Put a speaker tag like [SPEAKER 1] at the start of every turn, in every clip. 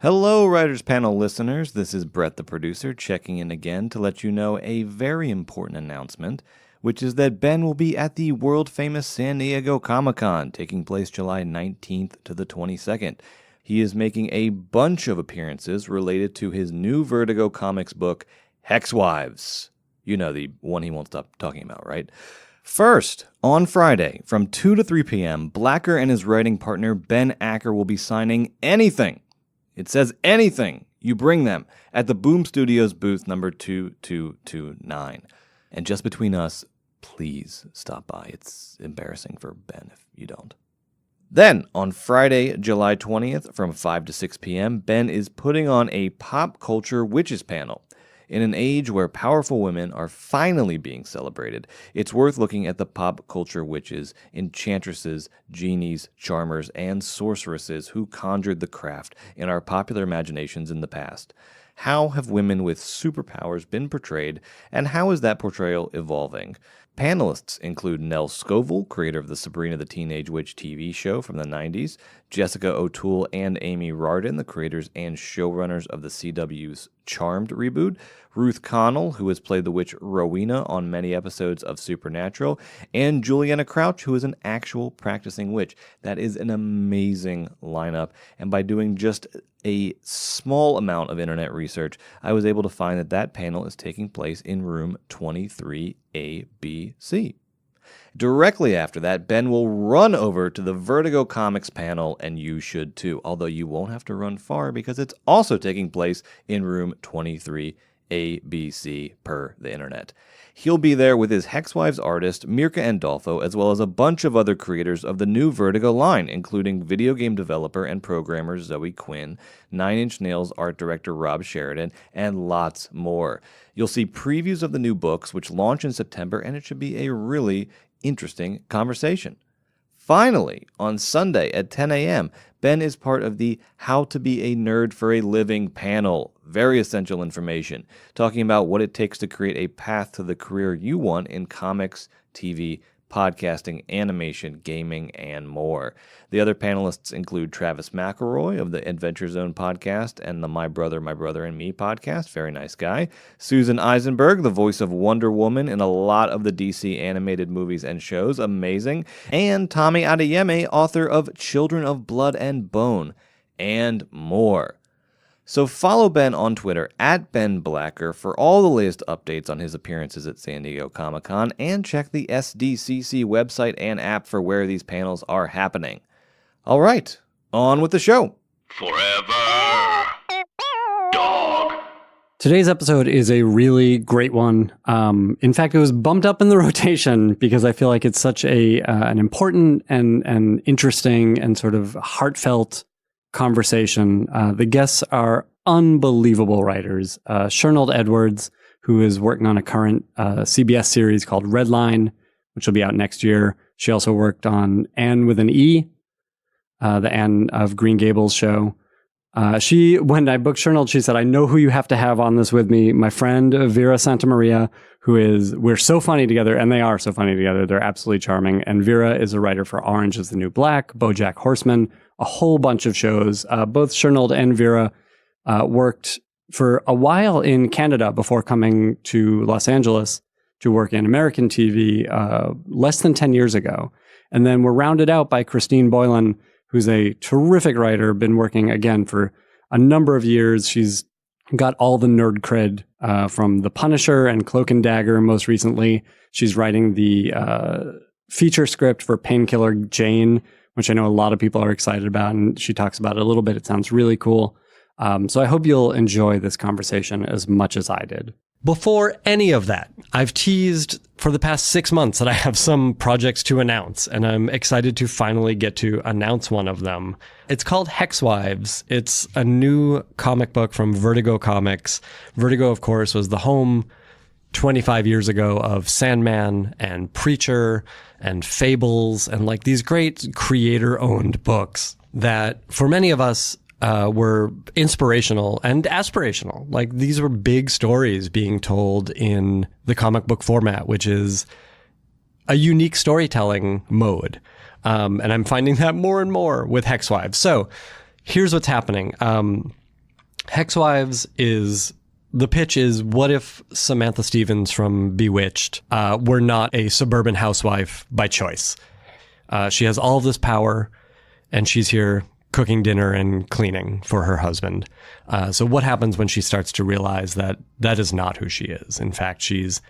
[SPEAKER 1] Hello, Writers Panel listeners. This is Brett, the producer, checking in again to let you know a very important announcement, which is that Ben will be at the world-famous San Diego Comic-Con, taking place July 19th to the 22nd. He is making a bunch of appearances related to his new Vertigo Comics book, Hexwives. You know, the one he won't stop talking about, right? First, on Friday, from 2 to 3 p.m., Blacker and his writing partner, Ben Acker, will be signing anything. It says anything. You bring them at the Boom Studios booth number 2229. And just between us, please stop by. It's embarrassing for Ben if you don't. Then, on Friday, July 20th, from 5 to 6 p.m., Ben is putting on a pop culture witches panel. In an age where powerful women are finally being celebrated, it's worth looking at the pop culture witches, enchantresses, genies, charmers, and sorceresses who conjured the craft in our popular imaginations in the past. How have women with superpowers been portrayed, and how is that portrayal evolving? Panelists include Nell Scoville, creator of the Sabrina the Teenage Witch TV show from the 90s, Jessica O'Toole and Amy Rardin, the creators and showrunners of the CW's Charmed reboot, Ruth Connell, who has played the witch Rowena on many episodes of Supernatural, and Juliana Crouch, who is an actual practicing witch. That is an amazing lineup, and by doing just a small amount of internet research, I was able to find that that panel is taking place in room 23ABC. Directly after that, Ben will run over to the Vertigo Comics panel, and you should too, although you won't have to run far because it's also taking place in room 23ABC per the internet. He'll be there with his Hexwives artist, Mirka Andolfo, as well as a bunch of other creators of the new Vertigo line, including video game developer and programmer Zoe Quinn, Nine Inch Nails art director Rob Sheridan, and lots more. You'll see previews of the new books, which launch in September, and it should be a really interesting conversation. Finally, on Sunday at 10 a.m., Ben is part of the How to Be a Nerd for a Living panel. Very essential information, talking about what it takes to create a path to the career you want in comics, TV, podcasting, animation, gaming, and more. The other panelists include Travis McElroy of the Adventure Zone podcast and the My Brother, and Me podcast. Very nice guy. Susan Eisenberg, the voice of Wonder Woman in a lot of the DC animated movies and shows. Amazing. And Tommy Adeyemi, author of Children of Blood and Bone, and more. So follow Ben on Twitter at Ben Blacker for all the latest updates on his appearances at San Diego Comic-Con, and check the SDCC website and app for where these panels are happening. All right, on with the show.
[SPEAKER 2] Forever Dog.
[SPEAKER 3] Today's episode is a really great one. In fact, it was bumped up in the rotation because I feel like it's such an important and interesting and sort of heartfelt conversation. The guests are unbelievable writers. Shernold Edwards, who is working on a current CBS series called Redline, which will be out next year. She also worked on Anne with an E, the Anne of Green Gables show. When I booked Shernold, she said, I know who you have to have on this with me. My friend Vera Santamaria, we're so funny together, and they are so funny together. They're absolutely charming. And Vera is a writer for Orange is the New Black, BoJack Horseman, a whole bunch of shows. Both Shernold and Vera worked for a while in Canada before coming to Los Angeles to work in American TV less than 10 years ago. And then were rounded out by Christine Boylan, who's a terrific writer, been working again for a number of years. She's got all the nerd cred from The Punisher and Cloak and Dagger most recently. She's writing the feature script for Painkiller Jane, which I know a lot of people are excited about, and she talks about it a little bit. It sounds really cool. So I hope you'll enjoy this conversation as much as I did. Before any of that, I've teased for the past 6 months that I have some projects to announce, and I'm excited to finally get to announce one of them. It's called Hexwives. It's a new comic book from Vertigo Comics. Vertigo, of course, was the home 25 years ago of Sandman and Preacher and Fables and like these great creator-owned books that for many of us were inspirational and aspirational. Like these were big stories being told in the comic book format, which is a unique storytelling mode. And I'm finding that more and more with Hexwives. So here's what's happening. Hexwives the pitch is, what if Samantha Stevens from Bewitched were not a suburban housewife by choice? She has all of this power, and she's here cooking dinner and cleaning for her husband. So what happens when she starts to realize that that is not who she is? In fact, she's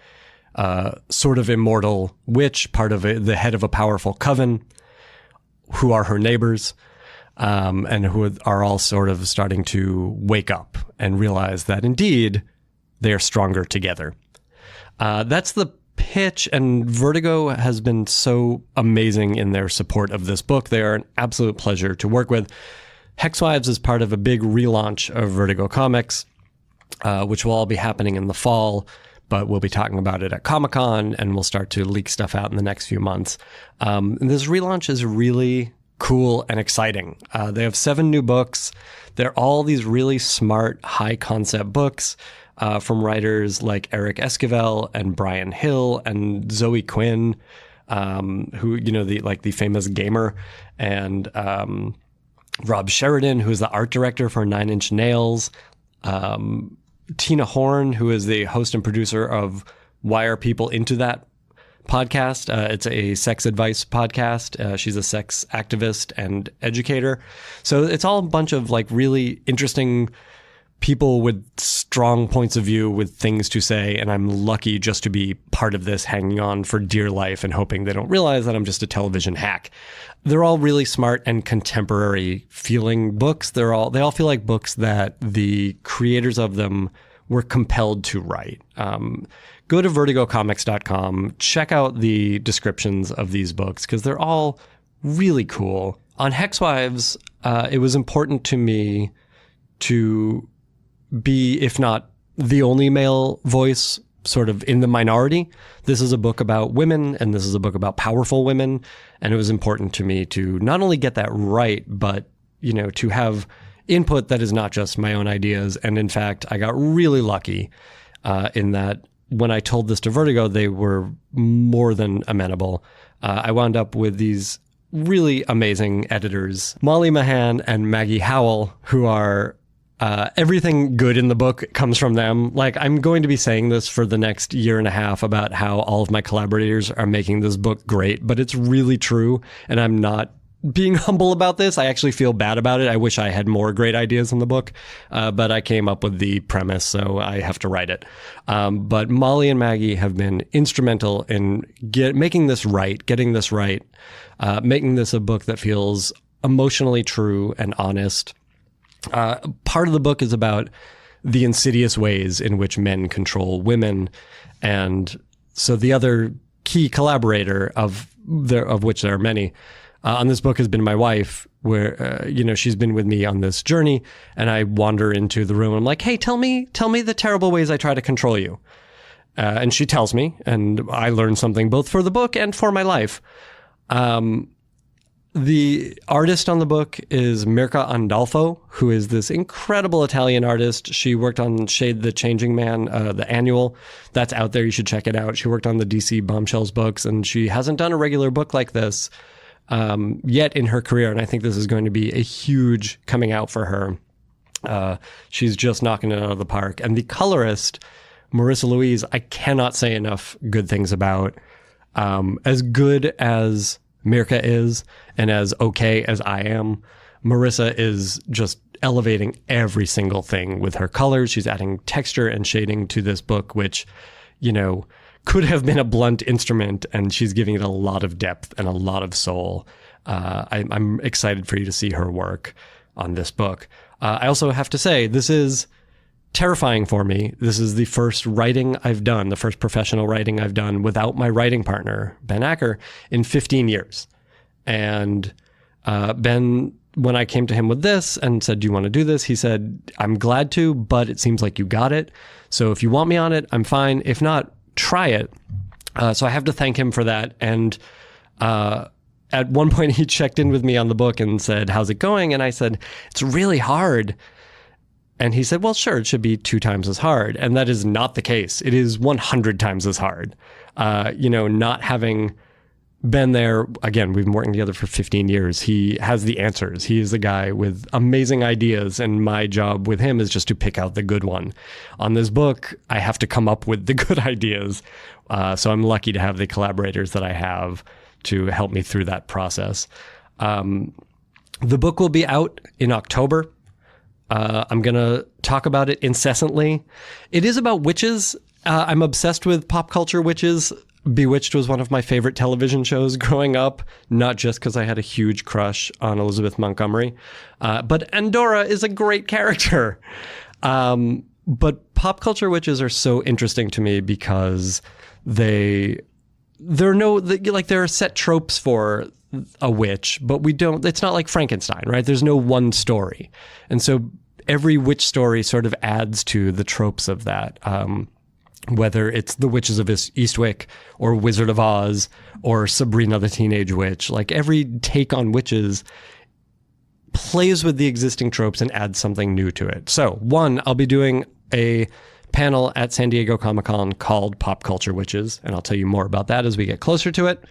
[SPEAKER 3] sort of immortal witch, part of the head of a powerful coven, who are her neighbors, and who are all sort of starting to wake up and realize that indeed they are stronger together. That's the pitch, and Vertigo has been so amazing in their support of this book. They are an absolute pleasure to work with. Hexwives is part of a big relaunch of Vertigo Comics, which will all be happening in the fall, but we'll be talking about it at Comic-Con, and we'll start to leak stuff out in the next few months. And this relaunch is really cool and exciting. They have 7 new books. They're all these really smart, high-concept books from writers like Eric Esquivel and Brian Hill and Zoe Quinn, who, the famous gamer, and Rob Sheridan, who is the art director for Nine Inch Nails, Tina Horn, who is the host and producer of Why Are People Into That podcast. It's a sex advice podcast. She's a sex activist and educator. So it's all a bunch of really interesting people with strong points of view, with things to say. And I'm lucky just to be part of this, hanging on for dear life and hoping they don't realize that I'm just a television hack. They're all really smart and contemporary feeling books. They all feel like books that the creators of them were compelled to write. Go to vertigocomics.com, check out the descriptions of these books, because they're all really cool. On Hexwives, it was important to me to be, if not the only male voice, sort of in the minority. This is a book about women, and this is a book about powerful women. And it was important to me to not only get that right, but, to have input that is not just my own ideas. And in fact, I got really lucky in that when I told this to Vertigo, they were more than amenable. I wound up with these really amazing editors, Molly Mahan and Maggie Howell, who are everything good in the book comes from them. I'm going to be saying this for the next year and a half about how all of my collaborators are making this book great, but it's really true. And I'm not being humble about this. I actually feel bad about it. I wish I had more great ideas in the book, but I came up with the premise, so I have to write it. But Molly and Maggie have been instrumental in making this right, getting this right, making this a book that feels emotionally true and honest. Part of the book is about the insidious ways in which men control women. And so the other key collaborator of which there are many, on this book has been my wife, where, she's been with me on this journey, and I wander into the room and I'm like, hey, tell me the terrible ways I try to control you. And she tells me, and I learn something both for the book and for my life. The artist on the book is Mirka Andolfo, who is this incredible Italian artist. She worked on Shade the Changing Man, the annual. That's out there. You should check it out. She worked on the DC Bombshells books, and she hasn't done a regular book like this yet in her career. And I think this is going to be a huge coming out for her. She's just knocking it out of the park. And the colorist, Marissa Louise, I cannot say enough good things about. As good as Mirka is, and as okay as I am, Marissa is just elevating every single thing with her colors. She's adding texture and shading to this book, which, could have been a blunt instrument, and she's giving it a lot of depth and a lot of soul. I'm excited for you to see her work on this book. I also have to say, this is terrifying for me. This is the first writing I've done, the first professional writing I've done without my writing partner, Ben Acker, in 15 years. And Ben, when I came to him with this and said, do you want to do this? He said, I'm glad to, but it seems like you got it. So if you want me on it, I'm fine. If not, try it. So I have to thank him for that. And at one point he checked in with me on the book and said, how's it going? And I said, it's really hard. And he said, well, sure, it should be 2 times as hard. And that is not the case. It is 100 times as hard. Not having
[SPEAKER 4] Ben there, again, we've been working together for 15 years. He has the answers. He is a guy with amazing ideas, and my job with him is just to pick out the good one. On this book, I have to come up with the good ideas. So I'm lucky to have the collaborators that I have to help me through that process. The book will be out in October. I'm going to talk about it incessantly. It is about witches. I'm obsessed with pop culture witches. Bewitched was one of my favorite television shows growing up, not just because I had a huge crush on Elizabeth Montgomery, but Andorra is a great character. But pop culture witches are so interesting to me because there are set tropes for a witch, but it's not like Frankenstein, right? There's no one story. And so every witch story sort of adds to the tropes of that. Whether it's the Witches of Eastwick or Wizard of Oz or Sabrina the Teenage Witch, like every take on witches plays with the existing tropes and adds something new to it. So one, I'll be doing a panel at San Diego Comic-Con called Pop Culture Witches, and I'll tell you more about that as we get closer to it.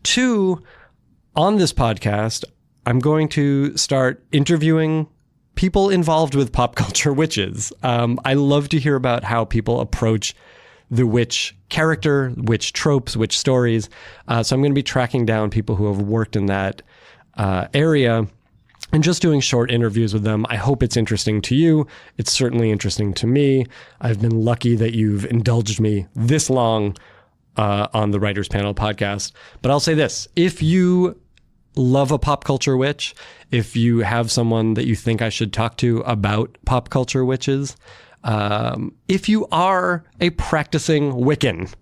[SPEAKER 4] Two, on this podcast, I'm going to start interviewing people involved with pop culture witches. I love to hear about how people approach the witch character, witch tropes, witch stories. So I'm going to be tracking down people who have worked in that area and just doing short interviews with them. I hope it's interesting to you. It's certainly interesting to me. I've been lucky that you've indulged me this long on the Writers Panel podcast. But I'll say this, if you love a pop culture witch, if you have someone that you think I should talk to about pop culture witches, if you are a practicing Wiccan,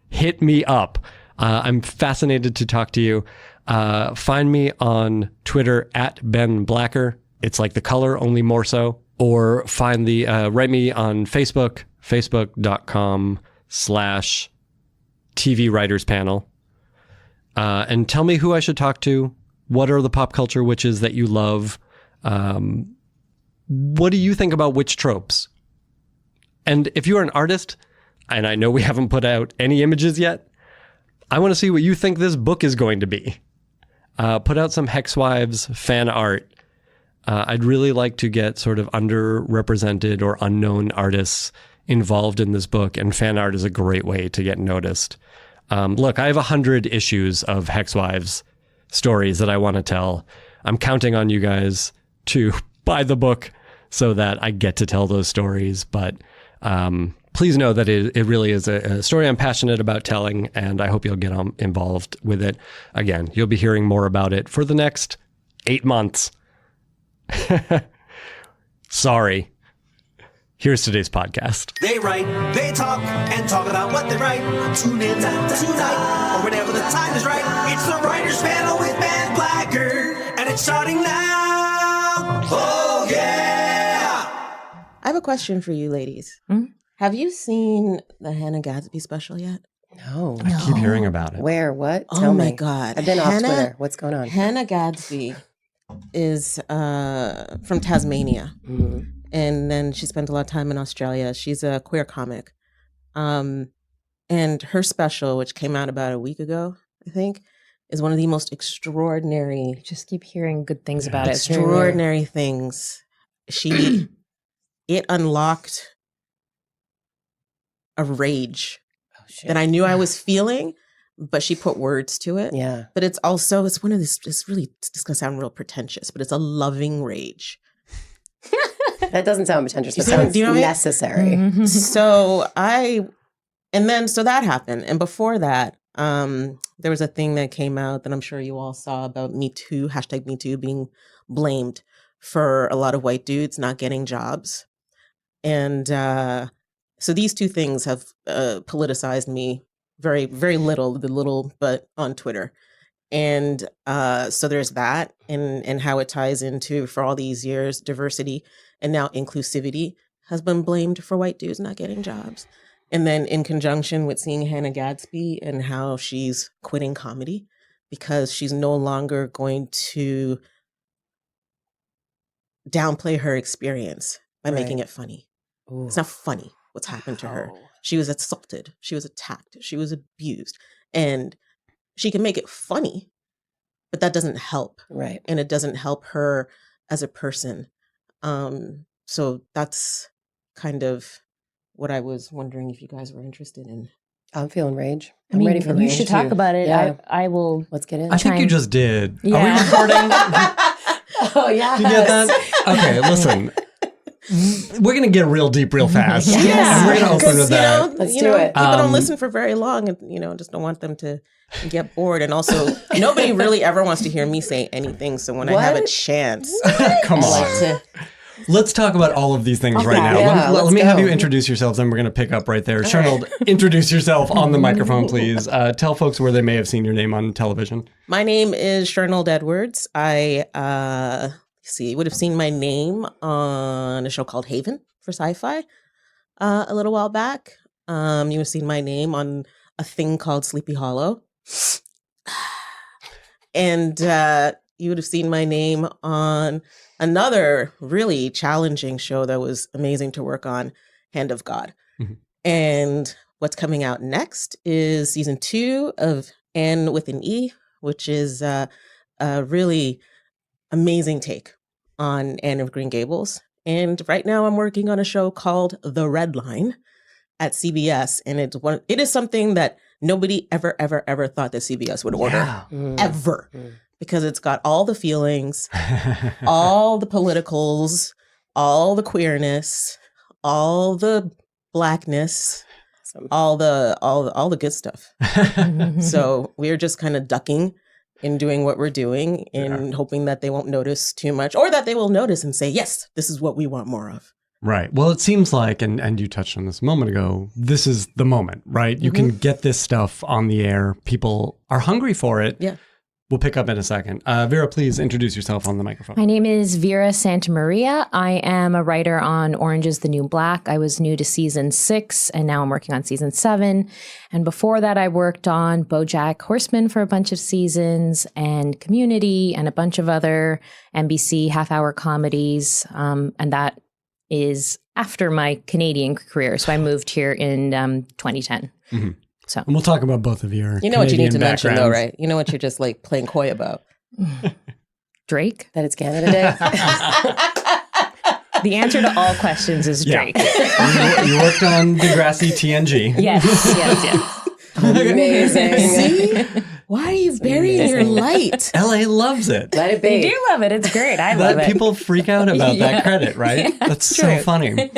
[SPEAKER 4] hit me up. I'm fascinated to talk to you. Find me on Twitter at Ben Blacker. It's like the color, only more so. Or write me on Facebook, facebook.com/TV Writers Panel. And tell me who I should talk to. What are the pop culture witches that you love? What do you think about witch tropes? And if you are an artist, and I know we haven't put out any images yet, I want to see what you think this book is going to be. Put out some Hexwives fan art. I'd really like to get sort of underrepresented or unknown artists involved in this book, and fan art is a great way to get noticed. Look, I have 100 issues of Hexwives stories that I want to tell. I'm counting on you guys to buy the book so that I get to tell those stories. But please know that it really is a story I'm passionate about telling, and I hope you'll get involved with it. Again, you'll be hearing more about it for the next 8 months. Sorry. Here's today's podcast.
[SPEAKER 5] They write, they talk, and talk about what they write. Tune in tonight, or whenever the time is right. It's the Writers Panel with Ben Blacker, and it's starting now. Oh, yeah!
[SPEAKER 6] I have a question for you ladies. Have you seen the Hannah Gadsby special yet?
[SPEAKER 7] No.
[SPEAKER 4] I keep hearing about it.
[SPEAKER 7] Where? What?
[SPEAKER 6] Oh
[SPEAKER 7] Tell
[SPEAKER 6] my
[SPEAKER 7] me.
[SPEAKER 6] God.
[SPEAKER 7] I've been off Twitter. What's going on?
[SPEAKER 6] Hannah Gadsby is from Tasmania.
[SPEAKER 7] Mm-hmm.
[SPEAKER 6] And then she spent a lot of time in Australia. She's a queer comic. And her special, which came out about a week ago, I think, is one of the most extraordinary,
[SPEAKER 8] I just keep hearing good things about it.
[SPEAKER 6] extraordinary things. It unlocked a rage that I knew I was feeling, but she put words to it.
[SPEAKER 7] Yeah.
[SPEAKER 6] But it's one of this, it's going to sound real pretentious, but it's a loving rage.
[SPEAKER 7] That doesn't sound pretentious, but
[SPEAKER 6] Do you know
[SPEAKER 7] sounds
[SPEAKER 6] what I mean?
[SPEAKER 7] necessary.
[SPEAKER 8] Mm-hmm.
[SPEAKER 6] So that happened. And before that, there was a thing that came out that I'm sure you all saw about Me Too, #MeToo, being blamed for a lot of white dudes not getting jobs. And so these two things have politicized me very, very little, but on Twitter. And so there's that and how it ties into, for all these years, diversity and now inclusivity has been blamed for white dudes not getting jobs. And then in conjunction with seeing Hannah Gadsby and how she's quitting comedy because she's no longer going to downplay her experience by making it funny.
[SPEAKER 7] Ooh.
[SPEAKER 6] It's not funny what's happened to her. She was assaulted. She was attacked. She was abused. And she can make it funny, but that doesn't help.
[SPEAKER 7] Right.
[SPEAKER 6] And it doesn't help her as a person. So that's kind of what I was wondering if you guys were interested in.
[SPEAKER 7] I'm feeling rage.
[SPEAKER 8] I
[SPEAKER 7] I'm
[SPEAKER 8] mean,
[SPEAKER 7] ready for
[SPEAKER 8] you
[SPEAKER 7] rage.
[SPEAKER 8] should talk
[SPEAKER 7] too.
[SPEAKER 8] about it.
[SPEAKER 7] Yeah.
[SPEAKER 8] I will.
[SPEAKER 7] Let's get in.
[SPEAKER 4] I think you just did. Are we
[SPEAKER 8] Yeah.
[SPEAKER 4] recording?
[SPEAKER 7] Oh, yeah.
[SPEAKER 4] Did you get that? Okay, listen. We're going to get real deep real fast.
[SPEAKER 6] Yeah.
[SPEAKER 4] And we're going to open
[SPEAKER 6] 'Cause,
[SPEAKER 4] with that.
[SPEAKER 7] Let's do it.
[SPEAKER 6] People don't listen for very long and, just don't want them to get bored. And also, nobody really ever wants to hear me say anything. So when I have a
[SPEAKER 7] What?
[SPEAKER 6] chance,
[SPEAKER 4] Come
[SPEAKER 6] I
[SPEAKER 4] on.
[SPEAKER 6] like to...
[SPEAKER 4] Let's talk about all of these things right now.
[SPEAKER 7] Yeah,
[SPEAKER 4] let
[SPEAKER 7] let's
[SPEAKER 4] me have
[SPEAKER 7] go.
[SPEAKER 4] you introduce yourselves, and we're going to pick up right there. Shernold, introduce yourself on the microphone, please. Tell folks where they may have seen your name on television.
[SPEAKER 6] My name is Shernold Edwards. I would have seen my name on a show called Haven for Sci-Fi a little while back. You would have seen my name on a thing called Sleepy Hollow. And you would have seen my name on another really challenging show that was amazing to work on, Hand of God.
[SPEAKER 4] Mhm.
[SPEAKER 6] And what's coming out next is season 2 of Anne with an E, which is a really amazing take on Anne of Green Gables. And right now I'm working on a show called The Red Line at CBS. And it is something that nobody ever thought that CBS would order. Ever. Because it's got all the feelings, all the politicals, all the queerness, all the blackness, all the good stuff. So we're just kind of ducking in doing what we're doing and hoping that they won't notice too much, or that they will notice and say, yes, this is what we want more of.
[SPEAKER 4] Right. Well, it seems like, and you touched on this a moment ago, this is the moment, right? You can get this stuff on the air. People are hungry for it.
[SPEAKER 6] Yeah.
[SPEAKER 4] We'll pick up in a second. Vera, please introduce yourself on the microphone.
[SPEAKER 8] My name is Vera Santamaria. I am a writer on Orange is the New Black. I was new to season 6, and now I'm working on season 7. And before that, I worked on BoJack Horseman for a bunch of seasons, and Community, and a bunch of other NBC half-hour comedies. And that is after my Canadian career. So I moved here in 2010.
[SPEAKER 4] Mm-hmm.
[SPEAKER 8] So
[SPEAKER 4] And we'll talk about both of your
[SPEAKER 6] You know what you need to
[SPEAKER 4] Canadian
[SPEAKER 6] mention, though,
[SPEAKER 4] backgrounds.
[SPEAKER 6] right? You know what you're just like playing coy about.
[SPEAKER 8] Drake?
[SPEAKER 7] That it's Canada Day.
[SPEAKER 8] The answer to all questions is
[SPEAKER 4] Yeah.
[SPEAKER 8] Drake.
[SPEAKER 4] You worked on Degrassi TNG.
[SPEAKER 8] Yes.
[SPEAKER 7] Amazing.
[SPEAKER 6] See? Why are you burying your light?
[SPEAKER 4] LA loves it.
[SPEAKER 7] Let it
[SPEAKER 8] They
[SPEAKER 7] be.
[SPEAKER 8] do love it. It's great. I love
[SPEAKER 4] That
[SPEAKER 8] it.
[SPEAKER 4] people freak out about
[SPEAKER 8] Yeah.
[SPEAKER 4] that credit, right? That's so
[SPEAKER 8] true.
[SPEAKER 4] funny.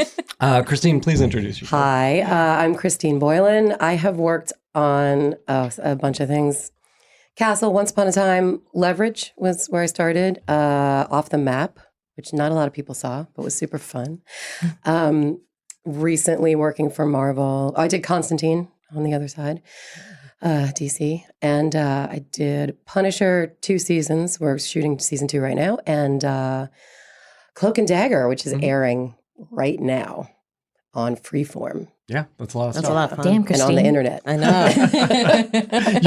[SPEAKER 4] Christine, please introduce yourself.
[SPEAKER 7] Hi, I'm Christine Boylan. I have worked on a bunch of things. Castle, Once Upon a Time, Leverage was where I started. Off the Map, which not a lot of people saw, but was super fun. Recently working for Marvel. I did Constantine on the other side, DC. And I did Punisher 2 seasons. We're shooting season 2 right now. And Cloak and Dagger, which is airing right now on Freeform.
[SPEAKER 4] Yeah, that's a lot of
[SPEAKER 6] That's
[SPEAKER 4] stuff.
[SPEAKER 6] a lot of fun.
[SPEAKER 8] Damn,
[SPEAKER 7] And
[SPEAKER 8] Christine.
[SPEAKER 7] on the internet.
[SPEAKER 6] I know.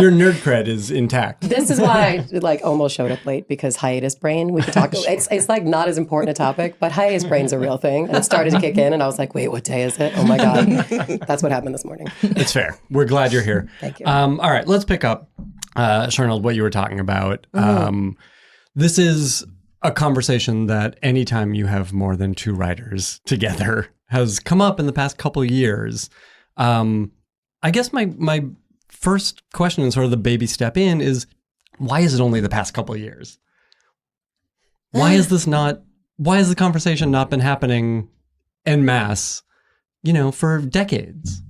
[SPEAKER 4] Your nerd cred is intact.
[SPEAKER 7] This is why I almost showed up late, because hiatus brain. We could talk. It's like not as important a topic, but hiatus brain's a real thing, and it started to kick in. And I was like, "Wait, what day is it? Oh my god!" That's what happened this morning.
[SPEAKER 4] It's fair. We're glad you're here.
[SPEAKER 7] Thank you.
[SPEAKER 4] All right, let's pick up, Shernold, what you were talking about. This is a conversation that anytime you have more than 2 writers together has come up in the past couple years. I guess my first question and sort of the baby step in is, why is it only the past couple of years? Why has the conversation not been happening en masse, for decades?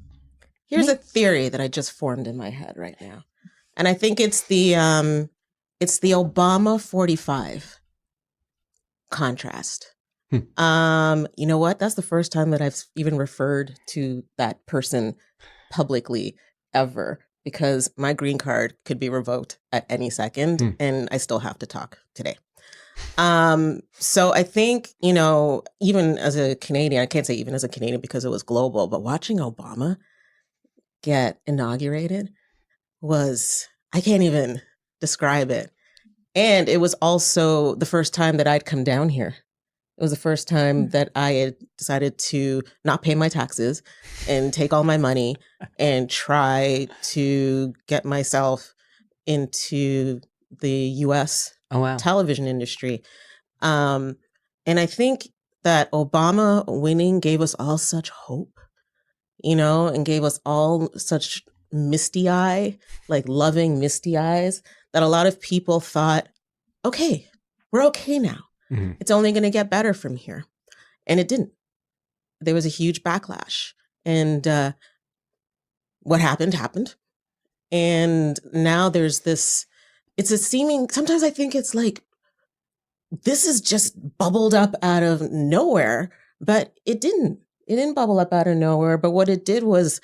[SPEAKER 6] Here's a theory that I just formed in my head right now. And I think it's the Obama 45 contrast. You know what? That's the first time that I've even referred to that person publicly ever, because my green card could be revoked at any second and I still have to talk today. So I think, even as a Canadian, I can't say even as a Canadian because it was global, but watching Obama get inaugurated I can't even describe it. And it was also the first time that I'd come down here. It was the first time that I had decided to not pay my taxes and take all my money and try to get myself into the U.S.
[SPEAKER 3] Oh, wow.
[SPEAKER 6] television industry. And I think that Obama winning gave us all such hope, and gave us all such misty eye, like loving misty eyes, that a lot of people thought, okay, we're okay now.
[SPEAKER 3] Mm-hmm.
[SPEAKER 6] It's only going to get better from here. And it didn't. There was a huge backlash. And what happened. And now there's this, it's a seeming, sometimes I think it's like, this is just bubbled up out of nowhere, but it didn't. It didn't bubble up out of nowhere. But what it did was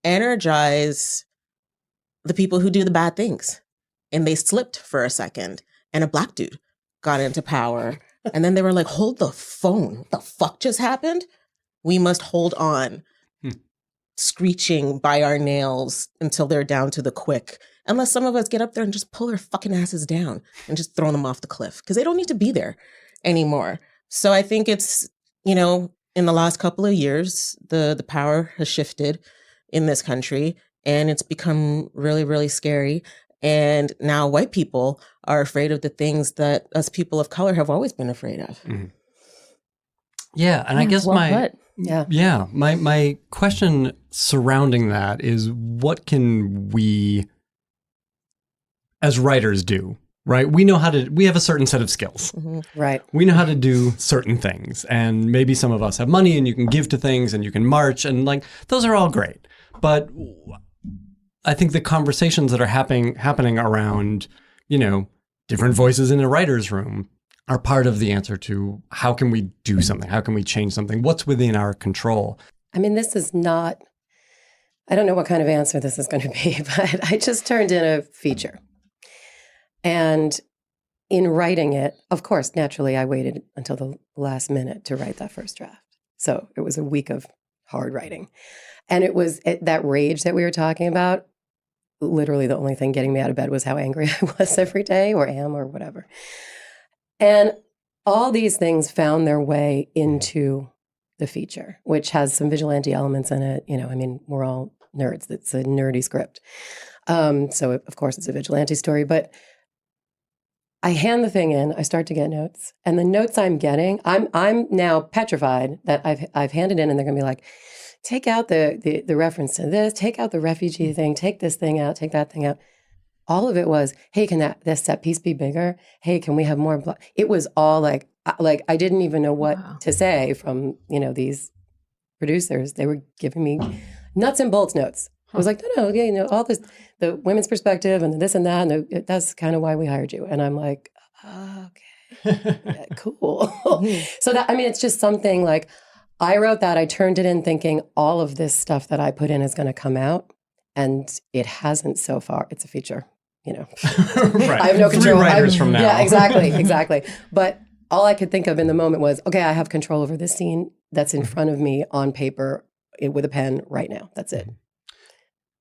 [SPEAKER 6] energize the people who do the bad things. And they slipped for a second. And a Black dude got into power. And then they were like, hold the phone. The fuck just happened? We must hold on, screeching by our nails until they're down to the quick. Unless some of us get up there and just pull their fucking asses down and just throw them off the cliff, because they don't need to be there anymore. So I think it's, in the last couple of years, the power has shifted in this country, and it's become really, really scary. And now white people are afraid of the things that us people of color have always been afraid of.
[SPEAKER 3] Mm-hmm. Yeah, and I guess my question surrounding that is, what can we as writers do, right? We have a certain set of skills.
[SPEAKER 6] Mm-hmm.
[SPEAKER 7] Right.
[SPEAKER 3] We know how to do certain things, and maybe some of us have money and you can give to things and you can march, and like, those are all great. But I think the conversations that are happening around, different voices in a writer's room are part of the answer to how can we do something? How can we change something? What's within our control?
[SPEAKER 7] I mean, this is not, I don't know what kind of answer this is going to be, but I just turned in a feature. And in writing it, of course, naturally, I waited until the last minute to write that first draft. So it was a week of hard writing. And it was that rage that we were talking about. Literally the only thing getting me out of bed was how angry I was every day, or am, or whatever. And all these things found their way into the feature, which has some vigilante elements in it. We're all nerds. It's a nerdy script. So of course it's a vigilante story, but I hand the thing in, I start to get notes, and the notes I'm getting, I'm now petrified that I've handed in, and they're gonna be like, take out the reference to this, take out the refugee thing, take this thing out, take that thing out. All of it was, hey, can this set piece be bigger? Hey, can we have more? It was all like I didn't even know what to say from, these producers. They were giving me nuts and bolts notes. I was like, no, all this, the women's perspective and this and that, and that's kind of why we hired you. And I'm like, okay, yeah, cool. So that, it's just something like, I wrote that, I turned it in thinking all of this stuff that I put in is going to come out, and it hasn't so far. It's a feature,
[SPEAKER 3] Right.
[SPEAKER 7] I have no control.
[SPEAKER 3] 3 writers from now.
[SPEAKER 7] Yeah, exactly. But all I could think of in the moment was, okay, I have control over this scene that's in front of me on paper with a pen right now. That's it.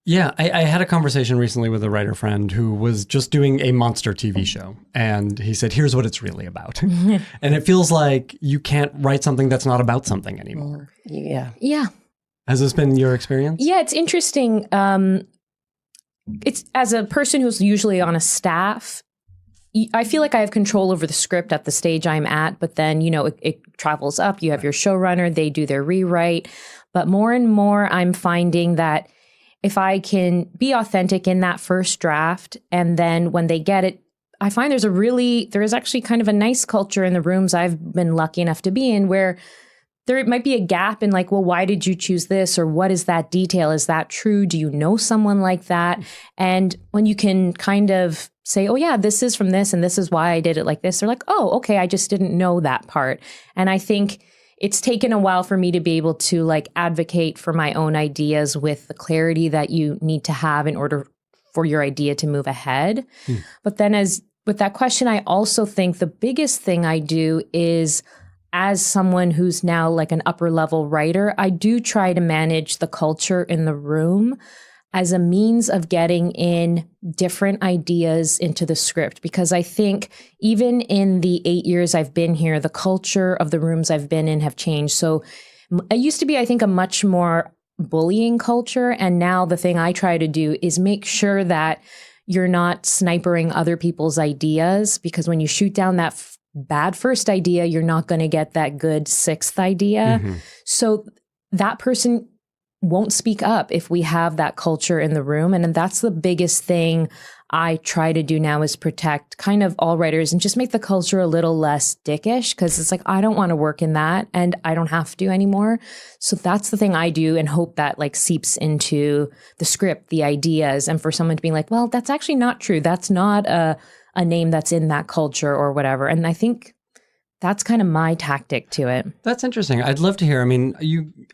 [SPEAKER 3] Yeah, I had a conversation recently with a writer friend who was just doing a monster TV show. And he said, here's what it's really about. And it feels like you can't write something that's not about something anymore.
[SPEAKER 7] Yeah.
[SPEAKER 8] Yeah.
[SPEAKER 3] Has this been your experience?
[SPEAKER 8] Yeah, it's interesting. It's as a person who's usually on a staff, I feel like I have control over the script at the stage I'm at, but then, it travels up. You have your showrunner, they do their rewrite. But more and more, I'm finding that if I can be authentic in that first draft, and then when they get it, I find there is actually kind of a nice culture in the rooms I've been lucky enough to be in, where there might be a gap in like, well, why did you choose this? Or what is that detail? Is that true? Do you know someone like that? And when you can kind of say, oh yeah, this is from this and this is why I did it like this, they're like, oh, okay, I just didn't know that part. And I think it's taken a while for me to be able to like advocate for my own ideas with the clarity that you need to have in order for your idea to move ahead. But then with that question, I also think the biggest thing I do is, as someone who's now like an upper level writer, I do try to manage the culture in the room as a means of getting in different ideas into the script. Because I think even in the 8 years I've been here, the culture of the rooms I've been in have changed. So it used to be, I think, a much more bullying culture. And now the thing I try to do is make sure that you're not snipering other people's ideas, because when you shoot down that bad first idea, you're not going to get that good sixth idea. So that person won't speak up if we have that culture in the room. And that's the biggest thing I try to do now, is protect kind of all writers and just make the culture a little less dickish, because it's like, I don't want to work in that and I don't have to anymore. So that's the thing I do, and hope that like seeps into the script, the ideas, and for someone to be like, well, that's actually not true. That's not a name that's in that culture or whatever. And I think that's kind of my tactic to it.
[SPEAKER 3] That's interesting. I'd love to hear. I mean,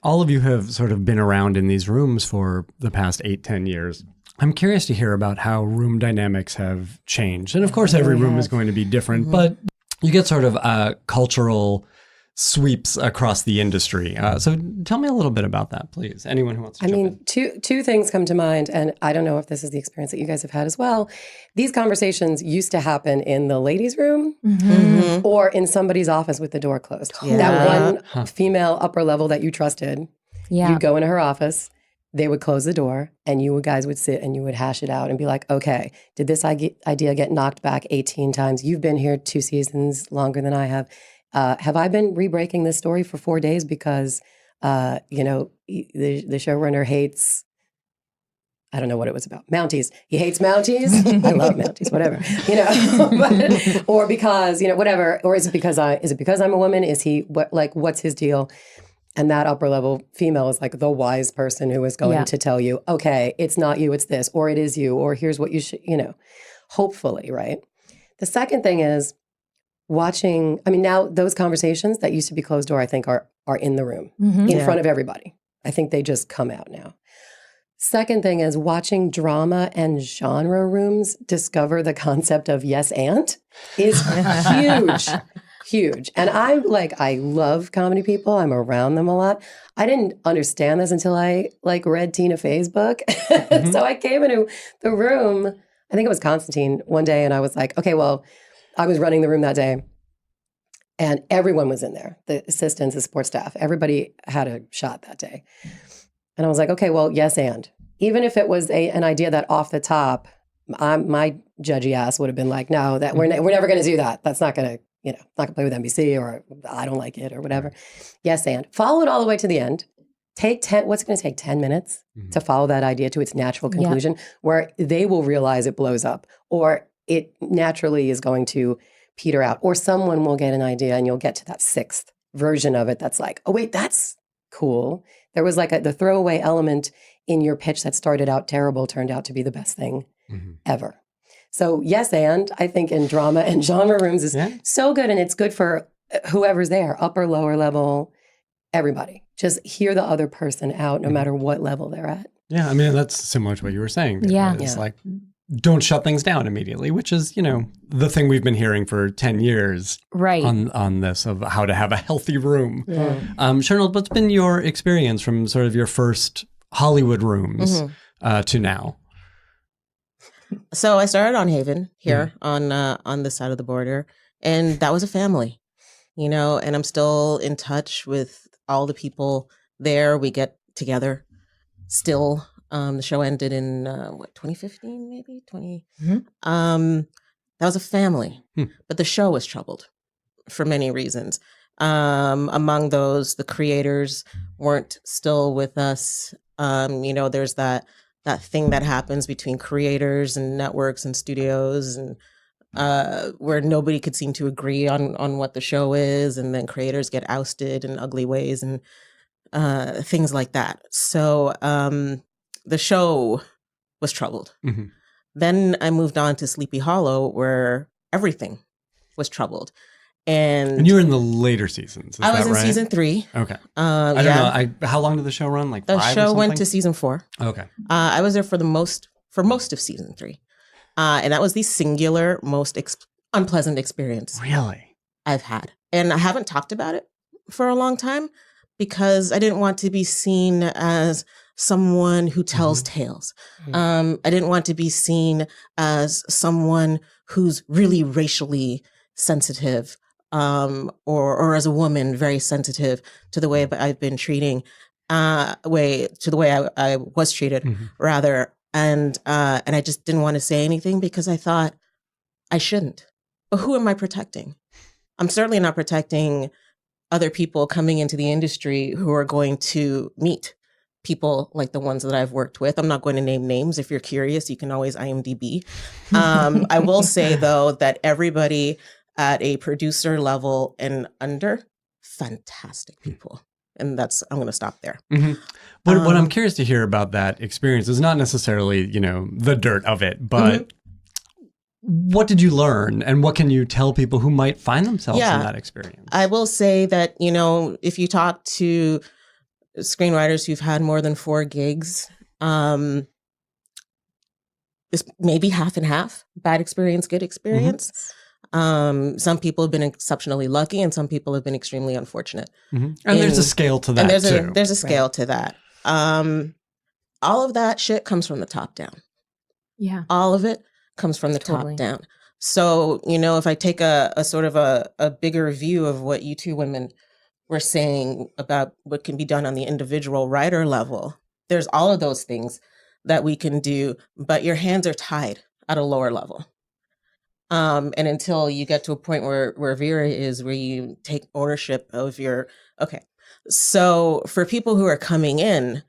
[SPEAKER 3] all of you have sort of been around in these rooms for the past 8-10 years. I'm curious to hear about how room dynamics have changed. And of course, every room is going to be different, but you get sort of cultural sweeps across the industry. So tell me a little bit about that, please. Anyone who wants to jump in.
[SPEAKER 7] Two things come to mind, and I don't know if this is the experience that you guys have had as well. These conversations used to happen in the ladies' room or in somebody's office with the door closed.
[SPEAKER 6] Yeah.
[SPEAKER 7] That one female upper level that you trusted, you'd go into her office, they would close the door, and you guys would sit and you would hash it out and be like, okay, did this idea get knocked back 18 times? You've been here 2 seasons longer than I have. Have I been re-breaking this story for 4 days because, the showrunner hates, I don't know what it was about, Mounties. He hates Mounties. I love Mounties, whatever, or because, whatever. Or is it because I'm a woman? Is he, what's his deal? And that upper level female is like the wise person who is going to tell you, okay, it's not you, it's this, or it is you, or here's what you should, hopefully, right? The second thing is watching, now those conversations that used to be closed door, I think are in the room in front of everybody. I think they just come out now. Second thing is watching drama and genre rooms discover the concept of yes and is huge. Huge. And I love comedy people. I'm around them a lot. I didn't understand this until I read Tina Fey's book. So I came into the room, I think it was Constantine, one day, and I was like, okay, well, I was running the room that day and everyone was in there. The assistants, the support staff, everybody had a shot that day. And I was like, okay, well, yes and. Even if it was an idea that off the top, my judgy ass would have been like, no, that we're never going to do that. That's not going to, not going to play with NBC, or I don't like it or whatever. Yes, and follow it all the way to the end. What's going to take 10 minutes to follow that idea to its natural conclusion, where they will realize it blows up, or it naturally is going to peter out, or someone will get an idea and you'll get to that sixth version of it that's like, oh wait, that's cool. There was like the throwaway element in your pitch that started out terrible turned out to be the best thing ever. So yes, and I think in drama and genre rooms is so good, and it's good for whoever's there, upper, lower level, everybody. Just hear the other person out, no matter what level they're at.
[SPEAKER 3] Yeah, that's similar to what you were saying. It's like, don't shut things down immediately, which is, the thing we've been hearing for 10 years on this, of how to have a healthy room. Shernold, what's been your experience from sort of your first Hollywood rooms to now?
[SPEAKER 6] So I started on Haven here on this side of the border, and that was a family, and I'm still in touch with all the people there. We get together still. The show ended in 2015, maybe 20. That was a family, but the show was troubled for many reasons. Among those, the creators weren't still with us. There's that thing that happens between creators and networks and studios, and where nobody could seem to agree on what the show is, and then creators get ousted in ugly ways and things like that. So the show was troubled. Then I moved on to Sleepy Hollow, where everything was troubled. And
[SPEAKER 3] you were in the later seasons.
[SPEAKER 6] I was in
[SPEAKER 3] right?
[SPEAKER 6] season 3.
[SPEAKER 3] Okay. I don't know. How long did the show run? Like
[SPEAKER 6] the
[SPEAKER 3] 5
[SPEAKER 6] show
[SPEAKER 3] or something?
[SPEAKER 6] went to season 4.
[SPEAKER 3] Okay.
[SPEAKER 6] I was there for most of season 3, and that was the singular most unpleasant experience
[SPEAKER 3] really
[SPEAKER 6] I've had. And I haven't talked about it for a long time because I didn't want to be seen as someone who tells tales. I didn't want to be seen as someone who's really racially sensitive. Or as a woman, very sensitive to the way I've been treating, to the way I was treated, rather. And I just didn't want to say anything because I thought I shouldn't. But who am I protecting? I'm certainly not protecting other people coming into the industry who are going to meet people like the ones that I've worked with. I'm not going to name names. If you're curious, you can always IMDb. I will say, though, that everybody at a producer level and under, fantastic people. And I'm going to stop there.
[SPEAKER 3] Mm-hmm. What I'm curious to hear about that experience is not necessarily, the dirt of it, but what did you learn and what can you tell people who might find themselves in that experience?
[SPEAKER 6] I will say that, if you talk to screenwriters who've had more than 4 gigs, it's maybe half and half, bad experience, good experience. Some people have been exceptionally lucky and some people have been extremely unfortunate.
[SPEAKER 3] And there's a scale to that
[SPEAKER 6] and there's
[SPEAKER 3] too.
[SPEAKER 6] There's a scale to that. All of that shit comes from the top down.
[SPEAKER 8] Yeah.
[SPEAKER 6] All of it comes from the top down. So, if I take a sort of a bigger view of what you two women were saying about what can be done on the individual writer level, there's all of those things that we can do, but your hands are tied at a lower level. And until you get to a point where Vera is, where you take ownership of okay. So for people who are coming in,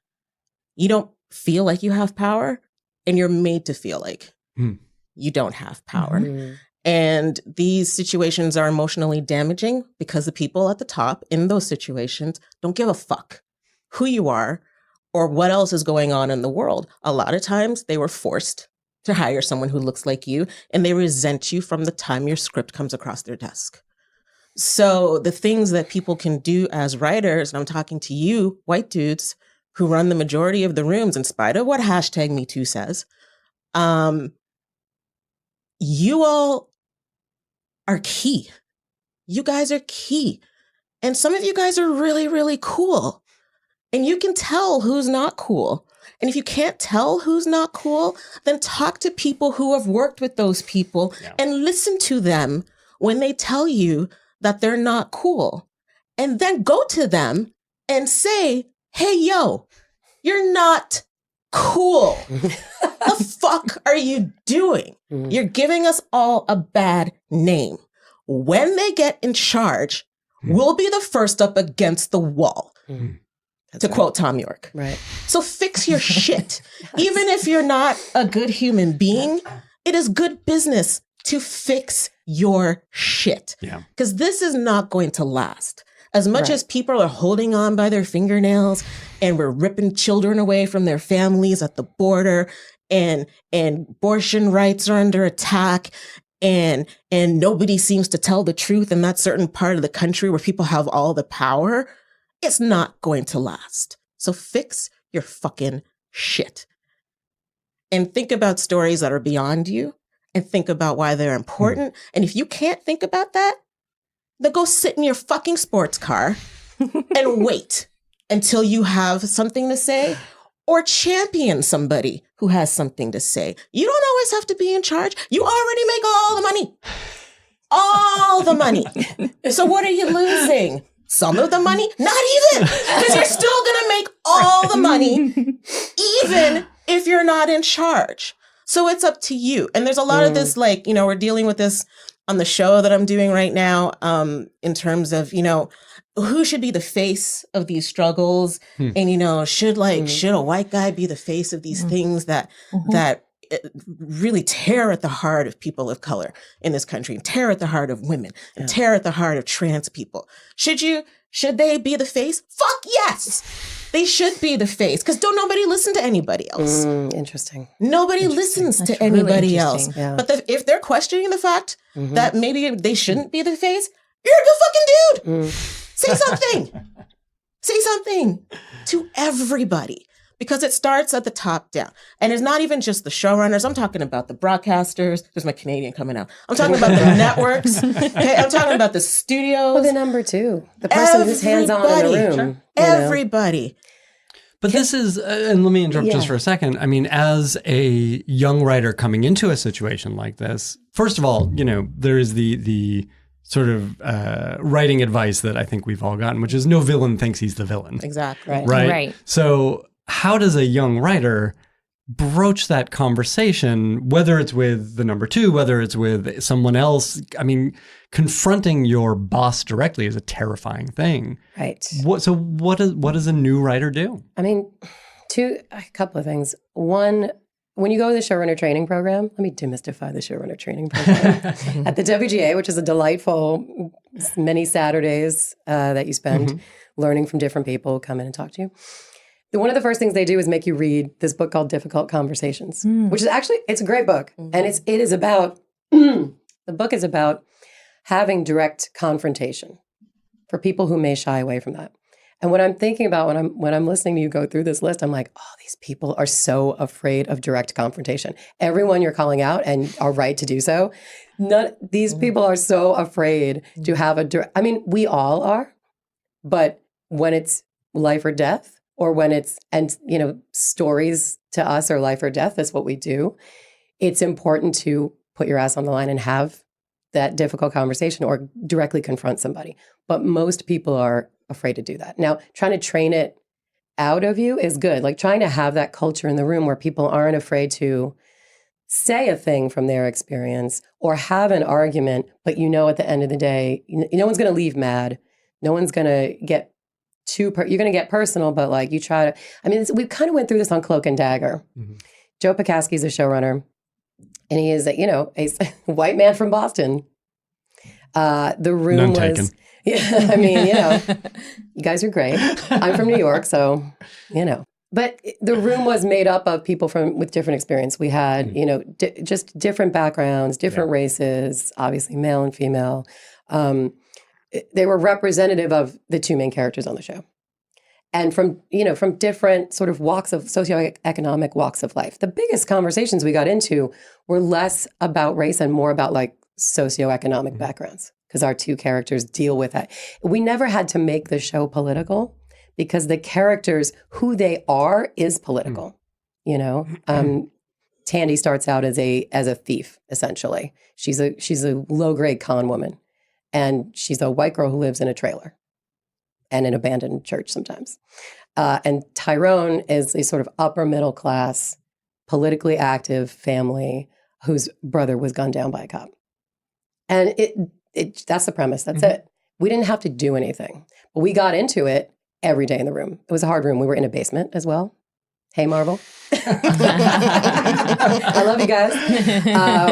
[SPEAKER 6] you don't feel like you have power and you're made to feel like you don't have power. And these situations are emotionally damaging because the people at the top in those situations don't give a fuck who you are or what else is going on in the world. A lot of times they were forced to hire someone who looks like you, and they resent you from the time your script comes across their desk. So the things that people can do as writers, and I'm talking to you, white dudes, who run the majority of the rooms, in spite of what #MeToo says, you all are key. You guys are key. And some of you guys are really, really cool. And you can tell who's not cool. And if you can't tell who's not cool, then talk to people who have worked with those people and listen to them when they tell you that they're not cool. And then go to them and say, hey, yo, you're not cool. The fuck are you doing? You're giving us all a bad name. When they get in charge, we'll be the first up against the wall. To quote Tom York.
[SPEAKER 7] Right.
[SPEAKER 6] So fix your shit. Even if you're not a good human being, it is good business to fix your shit. Yeah. Because this is not going to last. As much as people are holding on by their fingernails and we're ripping children away from their families at the border and abortion rights are under attack and nobody seems to tell the truth in that certain part of the country where people have all the power, it's not going to last. So fix your fucking shit. And think about stories that are beyond you and think about why they're important. And if you can't think about that, then go sit in your fucking sports car and wait until you have something to say or champion somebody who has something to say. You don't always have to be in charge. You already make all the money. All the money. So what are you losing? Some of the money? Not even, because you're still going to make all the money, even if you're not in charge. So it's up to you. And there's a lot of this, like, we're dealing with this on the show that I'm doing right now, in terms of, who should be the face of these struggles? And, should a white guy be the face of these things that really tear at the heart of people of color in this country, and tear at the heart of women, and tear at the heart of trans people? Should they be the face? Fuck yes! They should be the face, because don't nobody listen to anybody else.
[SPEAKER 7] Interesting.
[SPEAKER 6] Nobody listens to anybody else.
[SPEAKER 7] Yeah.
[SPEAKER 6] But if they're questioning the fact that maybe they shouldn't be the face, you're a good fucking dude. Say something. Say something to everybody. Because it starts at the top down. And it's not even just the showrunners. I'm talking about the broadcasters. There's my Canadian coming out. I'm talking about the networks. Okay? I'm talking about the studios.
[SPEAKER 7] Well, the number 2. The person who's hands-on in the room.
[SPEAKER 6] Everybody.
[SPEAKER 3] But this is, and let me interrupt just for a second. I mean, as a young writer coming into a situation like this, first of all, there is the sort of writing advice that I think we've all gotten, which is no villain thinks he's the villain.
[SPEAKER 6] Exactly.
[SPEAKER 3] Right. So how does a young writer
[SPEAKER 4] broach that conversation, whether it's with the number two, whether it's with someone else. I mean, confronting your boss directly is a terrifying thing.
[SPEAKER 7] Right.
[SPEAKER 4] What does a new writer do?
[SPEAKER 7] I mean, a couple of things. One, when you go to the showrunner training program, let me demystify the showrunner training program. At the WGA, which is a delightful many Saturdays that you spend learning from different people who come in and talk to you. One of the first things they do is make you read this book called Difficult Conversations, which is actually, it's a great book. And it is about, the book is about having direct confrontation for people who may shy away from that. And what I'm thinking about when I'm listening to you go through this list, I'm like, oh, these people are so afraid of direct confrontation. Everyone you're calling out and are right to do so. These people are so afraid to have I mean, we all are, but when it's life or death, or when it's, and stories to us are life or death, that's what we do. It's important to put your ass on the line and have that difficult conversation or directly confront somebody. But most people are afraid to do that. Now, trying to train it out of you is good. Like trying to have that culture in the room where people aren't afraid to say a thing from their experience or have an argument, but at the end of the day, no one's going to leave mad. No one's going to get you're going to get personal, but like you try to, I mean, we kind of went through this on Cloak and Dagger. Joe Pekaski's a showrunner, and he is, a white man from Boston. The room
[SPEAKER 4] None
[SPEAKER 7] was,
[SPEAKER 4] taken.
[SPEAKER 7] yeah, I mean, you guys are great. I'm from New York, so, But the room was made up of people with different experience. We had, just different backgrounds, different races, obviously male and female. They were representative of the two main characters on the show. And from different sort of socioeconomic walks of life. The biggest conversations we got into were less about race and more about like socioeconomic backgrounds, because our two characters deal with that. We never had to make the show political because the characters, who they are, is political. Tandy starts out as a thief, essentially. She's a low-grade con woman. And she's a white girl who lives in a trailer and an abandoned church sometimes. And Tyrone is a sort of upper middle class, politically active family whose brother was gunned down by a cop. And that's the premise. That's it. We didn't have to do anything, but we got into it every day in the room. It was a hard room. We were in a basement as well. Hey, Marvel. I love you guys.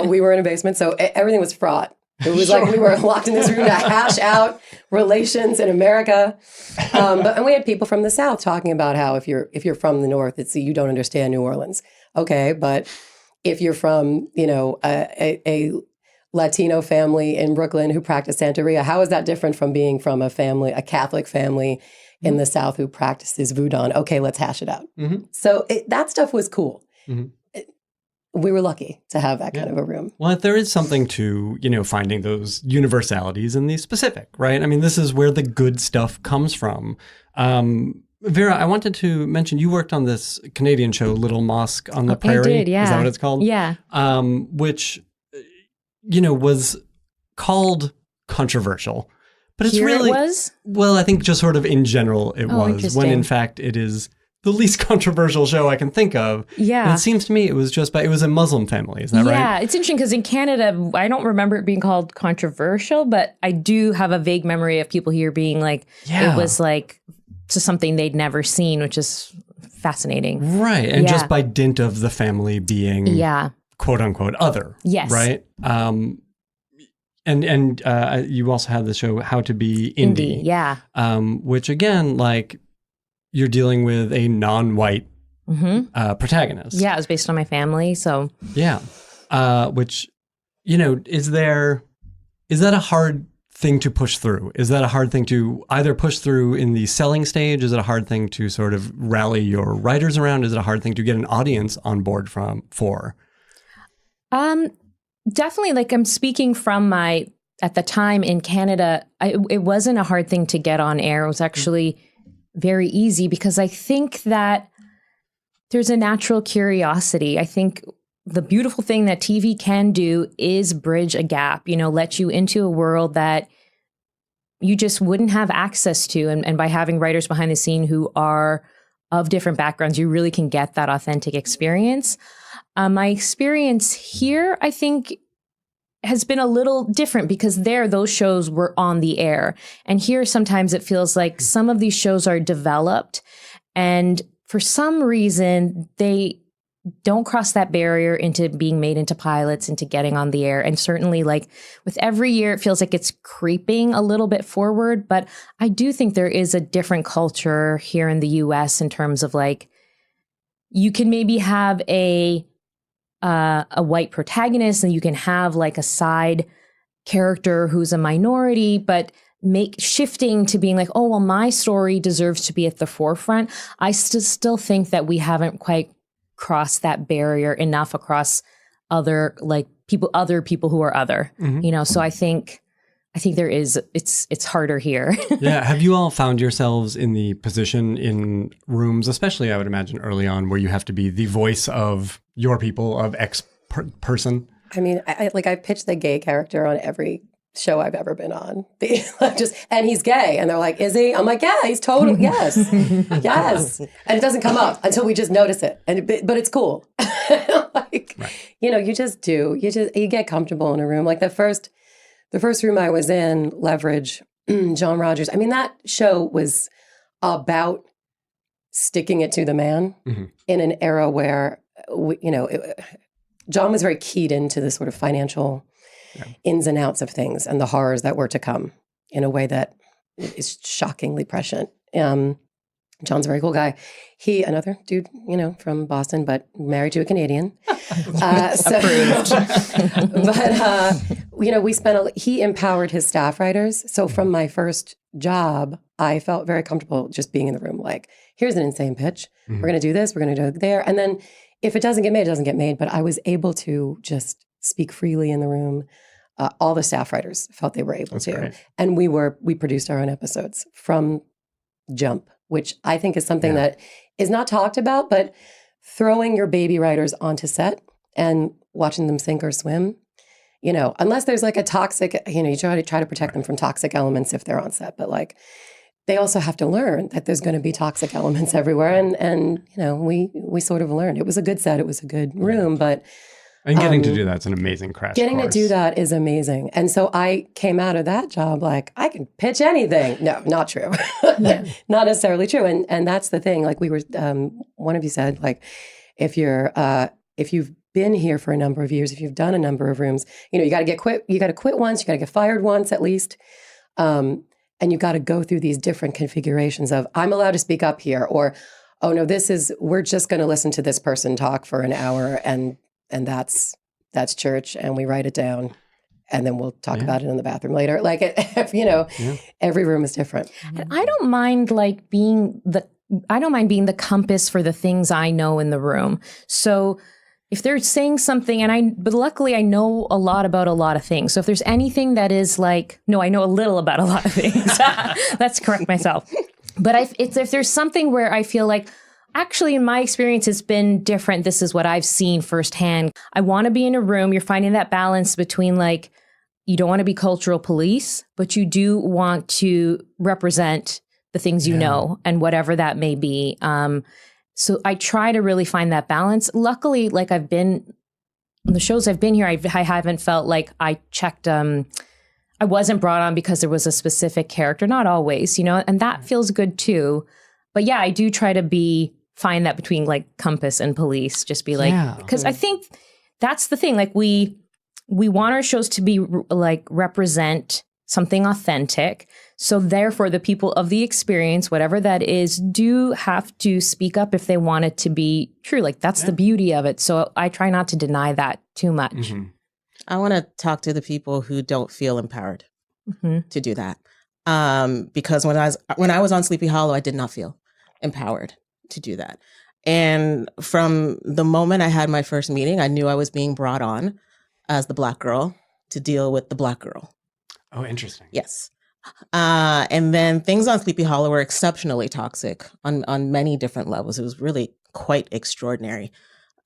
[SPEAKER 7] We were in a basement, so everything was fraught. It was like we were locked in this room to hash out relations in America. And we had people from the South talking about how if you're from the North, you don't understand New Orleans. Okay, but if you're from, a Latino family in Brooklyn who practiced Santamaria, how is that different from being from a Catholic family in the South who practices voodoo? Okay, let's hash it out. So that stuff was cool. We were lucky to have that kind of a room.
[SPEAKER 4] Well, there is something to, finding those universalities in the specific, right? I mean, this is where the good stuff comes from. Vera, I wanted to mention you worked on this Canadian show, Little Mosque on the Prairie.
[SPEAKER 8] I did, yeah.
[SPEAKER 4] Is that what it's called?
[SPEAKER 8] Yeah.
[SPEAKER 4] Which, was called controversial. But it's really...
[SPEAKER 8] It was?
[SPEAKER 4] Well, I think just sort of in general it was, when in fact it is the least controversial show I can think of.
[SPEAKER 8] Yeah.
[SPEAKER 4] And it seems to me it was a Muslim family. Is that right?
[SPEAKER 8] Yeah, it's interesting because in Canada, I don't remember it being called controversial, but I do have a vague memory of people here being like, it was like just something they'd never seen, which is fascinating.
[SPEAKER 4] Right. And just by dint of the family being quote unquote other.
[SPEAKER 8] Yes.
[SPEAKER 4] Right. And you also have the show How to Be Indie.
[SPEAKER 8] Yeah.
[SPEAKER 4] Which again, like, you're dealing with a non-white protagonist.
[SPEAKER 8] Yeah, it was based on my family, so.
[SPEAKER 4] Yeah. Which, is that a hard thing to push through? Is that a hard thing to either push through in the selling stage? Is it a hard thing to sort of rally your writers around? Is it a hard thing to get an audience on board for?
[SPEAKER 8] Definitely, like I'm speaking from at the time in Canada, it wasn't a hard thing to get on air. It was actually very easy because I think that there's a natural curiosity. I think the beautiful thing that TV can do is bridge a gap, let you into a world that you just wouldn't have access to. And by having writers behind the scene who are of different backgrounds, you really can get that authentic experience. My experience here, I think, has been a little different because those shows were on the air. And here, sometimes it feels like some of these shows are developed, and for some reason, they don't cross that barrier into being made into pilots, into getting on the air. And certainly, like with every year, it feels like it's creeping a little bit forward. But I do think there is a different culture here in the US in terms of like, you can maybe have a white protagonist, and you can have like a side character who's a minority, but shifting to being like, oh, well, my story deserves to be at the forefront. I still think that we haven't quite crossed that barrier enough across other people who are other, so I think there is, it's harder here.
[SPEAKER 3] Yeah. Have you all found yourselves in the position in rooms, especially I would imagine early on, where you have to be the voice of your people, of X person?
[SPEAKER 7] I mean, I pitched the gay character on every show I've ever been on. And he's gay. And they're like, is he? I'm like, yeah, he's totally, yes. Yes. And it doesn't come up until we just notice it. But it's cool. Like, right. You just do. You get comfortable in a room. Like the first room I was in, Leverage, John Rogers. I mean, that show was about sticking it to the man in an era where, John was very keyed into the sort of financial ins and outs of things and the horrors that were to come in a way that is shockingly prescient. John's a very cool guy. Another dude, from Boston, but married to a Canadian. He empowered his staff writers. So from my first job, I felt very comfortable just being in the room. Like, here's an insane pitch. We're going to do this. We're going to do it there. And then if it doesn't get made, it doesn't get made. But I was able to just speak freely in the room. All the staff writers felt they were able to. Great. And we produced our own episodes from jump, which I think is something that is not talked about, but throwing your baby writers onto set and watching them sink or swim, unless there's like a toxic, you try to protect them from toxic elements if they're on set, but like they also have to learn that there's going to be toxic elements everywhere. And we sort of learned. It was a good set. It was a good room, but
[SPEAKER 3] and getting to do that's an amazing crash
[SPEAKER 7] Getting
[SPEAKER 3] course.
[SPEAKER 7] to do that is amazing. And so I came out of that job like, I can pitch anything. No, not true. Not necessarily true. And that's the thing. Like we were, one of you said, like, if you've been here for a number of years, if you've done a number of rooms, you got to quit once, you got to get fired once at least. And you got to go through these different configurations of, I'm allowed to speak up here, or, oh no, we're just going to listen to this person talk for an hour and that's church, and we write it down, and then we'll talk about it in the bathroom later. Like, every room is different.
[SPEAKER 8] And I don't mind being the compass for the things I know in the room. So if they're saying something, but luckily I know a lot about a lot of things. So if there's anything that is like, no, I know a little about a lot of things. Let's correct myself. But if there's something where I feel like, actually, in my experience, it's been different. This is what I've seen firsthand. I want to be in a room. You're finding that balance between like, you don't want to be cultural police, but you do want to represent the things you know and whatever that may be. So I try to really find that balance. Luckily, like I've been, the shows I've been here, I haven't felt like I checked, I wasn't brought on because there was a specific character, not always, and that feels good too. But yeah, I do try to find that between like compass and police, just be like, because I think that's the thing. Like we want our shows to be like represent something authentic. So therefore the people of the experience, whatever that is, do have to speak up if they want it to be true. Like that's the beauty of it. So I try not to deny that too much. Mm-hmm.
[SPEAKER 6] I want to talk to the people who don't feel empowered to do that. Because when I was on Sleepy Hollow, I did not feel empowered to do that. And from the moment I had my first meeting, I knew I was being brought on as the Black girl to deal with the Black girl.
[SPEAKER 3] Oh, interesting.
[SPEAKER 6] Yes. And then things on Sleepy Hollow were exceptionally toxic on many different levels. It was really quite extraordinary.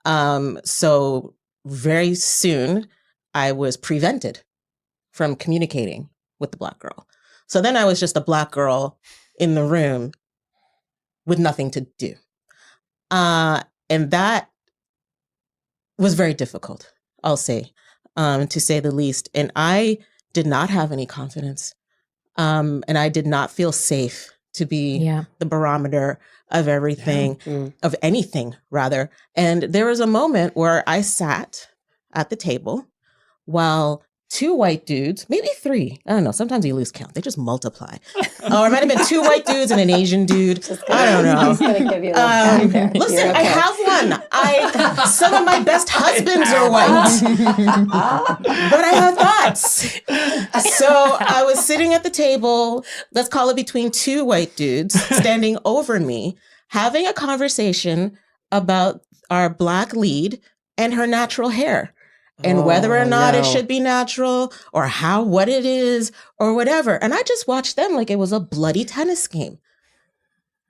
[SPEAKER 6] So very soon I was prevented from communicating with the Black girl. So then I was just a Black girl in the room with nothing to do. And that was very difficult, I'll say, to say the least. And I did not have any confidence. And I did not feel safe to be the barometer of everything, of anything, rather. And there was a moment where I sat at the table while 2 white dudes, maybe 3, I don't know, sometimes you lose count. They just multiply. Or it might have been 2 white dudes and an Asian dude. I don't know.
[SPEAKER 7] I'm just gonna give you a little
[SPEAKER 6] Listen, I have one. Some of my best husbands are white. But I have thoughts. So I was sitting at the table, let's call it between 2 white dudes, standing over me, having a conversation about our Black lead and her natural hair. And whether or not it should be natural or what it is or whatever. And I just watched them like it was a bloody tennis game.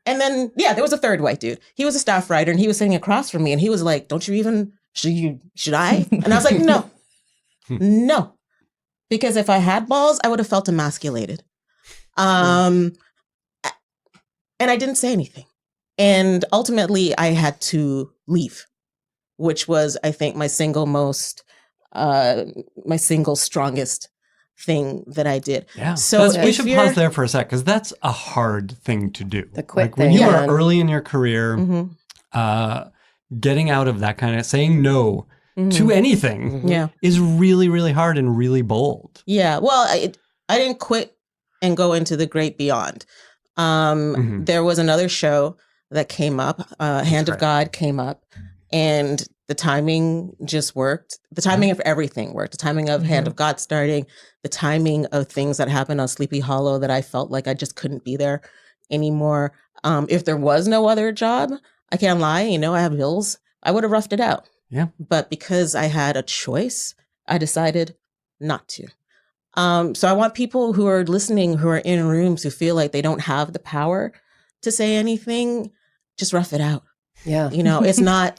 [SPEAKER 6] And then, there was a 3rd white dude. He was a staff writer and he was sitting across from me and he was like, should I? And I was like, no. Because if I had balls, I would have felt emasculated. And I didn't say anything. And ultimately I had to leave, which was, I think, my single strongest thing that I did.
[SPEAKER 9] Yeah.
[SPEAKER 6] So
[SPEAKER 9] we should pause there for a sec, because that's a hard thing to do.
[SPEAKER 7] The quit
[SPEAKER 9] like when
[SPEAKER 7] thing,
[SPEAKER 9] you are early in your career, getting out of that kind of saying no to anything is really, really hard and really bold.
[SPEAKER 6] Yeah. Well, I didn't quit and go into the great beyond. There was another show that came up, Hand of God came up, and the timing just worked. The timing of everything worked. The timing of Hand of God starting, the timing of things that happened on Sleepy Hollow that I felt like I just couldn't be there anymore. If there was no other job, I can't lie, I have bills, I would have roughed it out.
[SPEAKER 9] Yeah.
[SPEAKER 6] But because I had a choice, I decided not to. So I want people who are listening, who are in rooms, who feel like they don't have the power to say anything, just rough it out.
[SPEAKER 7] Yeah.
[SPEAKER 6] It's not,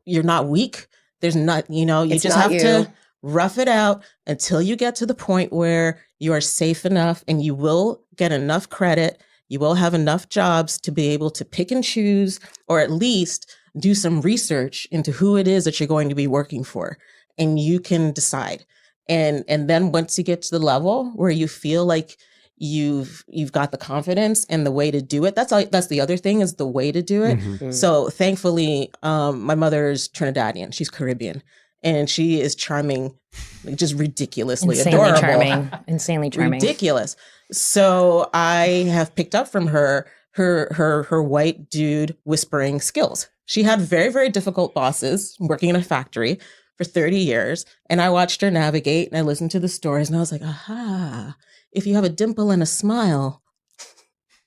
[SPEAKER 6] you're not weak. There's not, you just have to rough it out until you get to the point where you are safe enough and you will get enough credit. You will have enough jobs to be able to pick and choose, or at least do some research into who it is that you're going to be working for. And you can decide. And then once you get to the level where you feel like you've got the confidence and the way to do it. That's the other thing, is the way to do it. So thankfully, my mother's Trinidadian. She's Caribbean, and she is charming, like just ridiculously adorable.
[SPEAKER 8] Insanely charming.
[SPEAKER 6] Ridiculous. So I have picked up from her white dude whispering skills. She had very, very difficult bosses working in a factory for 30 years. And I watched her navigate and I listened to the stories and I was like, aha. If you have a dimple and a smile,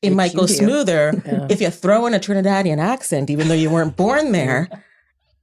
[SPEAKER 6] it might go smoother. Yeah. If you throw in a Trinidadian accent, even though you weren't born there,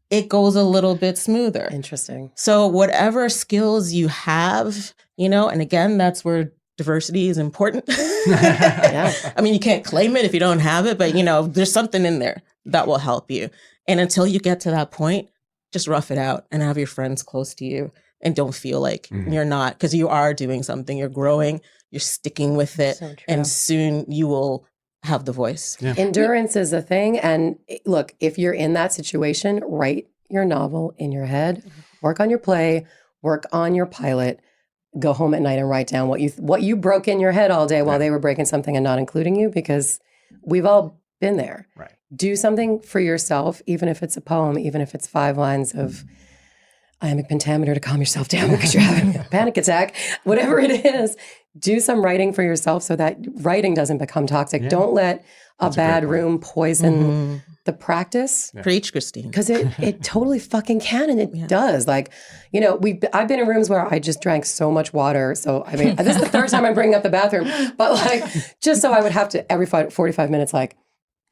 [SPEAKER 6] it goes a little bit smoother.
[SPEAKER 7] Interesting. So
[SPEAKER 6] whatever skills you have, and again, that's where diversity is important. I mean, you can't claim it if you don't have it, but there's something in there that will help you. And until you get to that point, just rough it out and have your friends close to you. And don't feel like you're not, because you are doing something, you're growing, you're sticking with it, and soon you will have the voice.
[SPEAKER 7] Yeah. Endurance is a thing. And look, if you're in that situation, write your novel in your head, work on your play, work on your pilot, go home at night and write down what you broke in your head all day while they were breaking something and not including you, because we've all been there.
[SPEAKER 9] Right.
[SPEAKER 7] Do something for yourself, even if it's a poem, even if it's 5 lines of iambic pentameter to calm yourself down because you're having a panic attack, whatever it is, do some writing for yourself so that writing doesn't become toxic. Yeah. Don't let a bad room poison the practice.
[SPEAKER 6] Yeah. Preach, Christine.
[SPEAKER 7] Because it totally fucking can, and it does. Like, I've been in rooms where I just drank so much water. So, I mean, this is the third time I'm bringing up the bathroom. But like, just so I would have to every 45 minutes, like,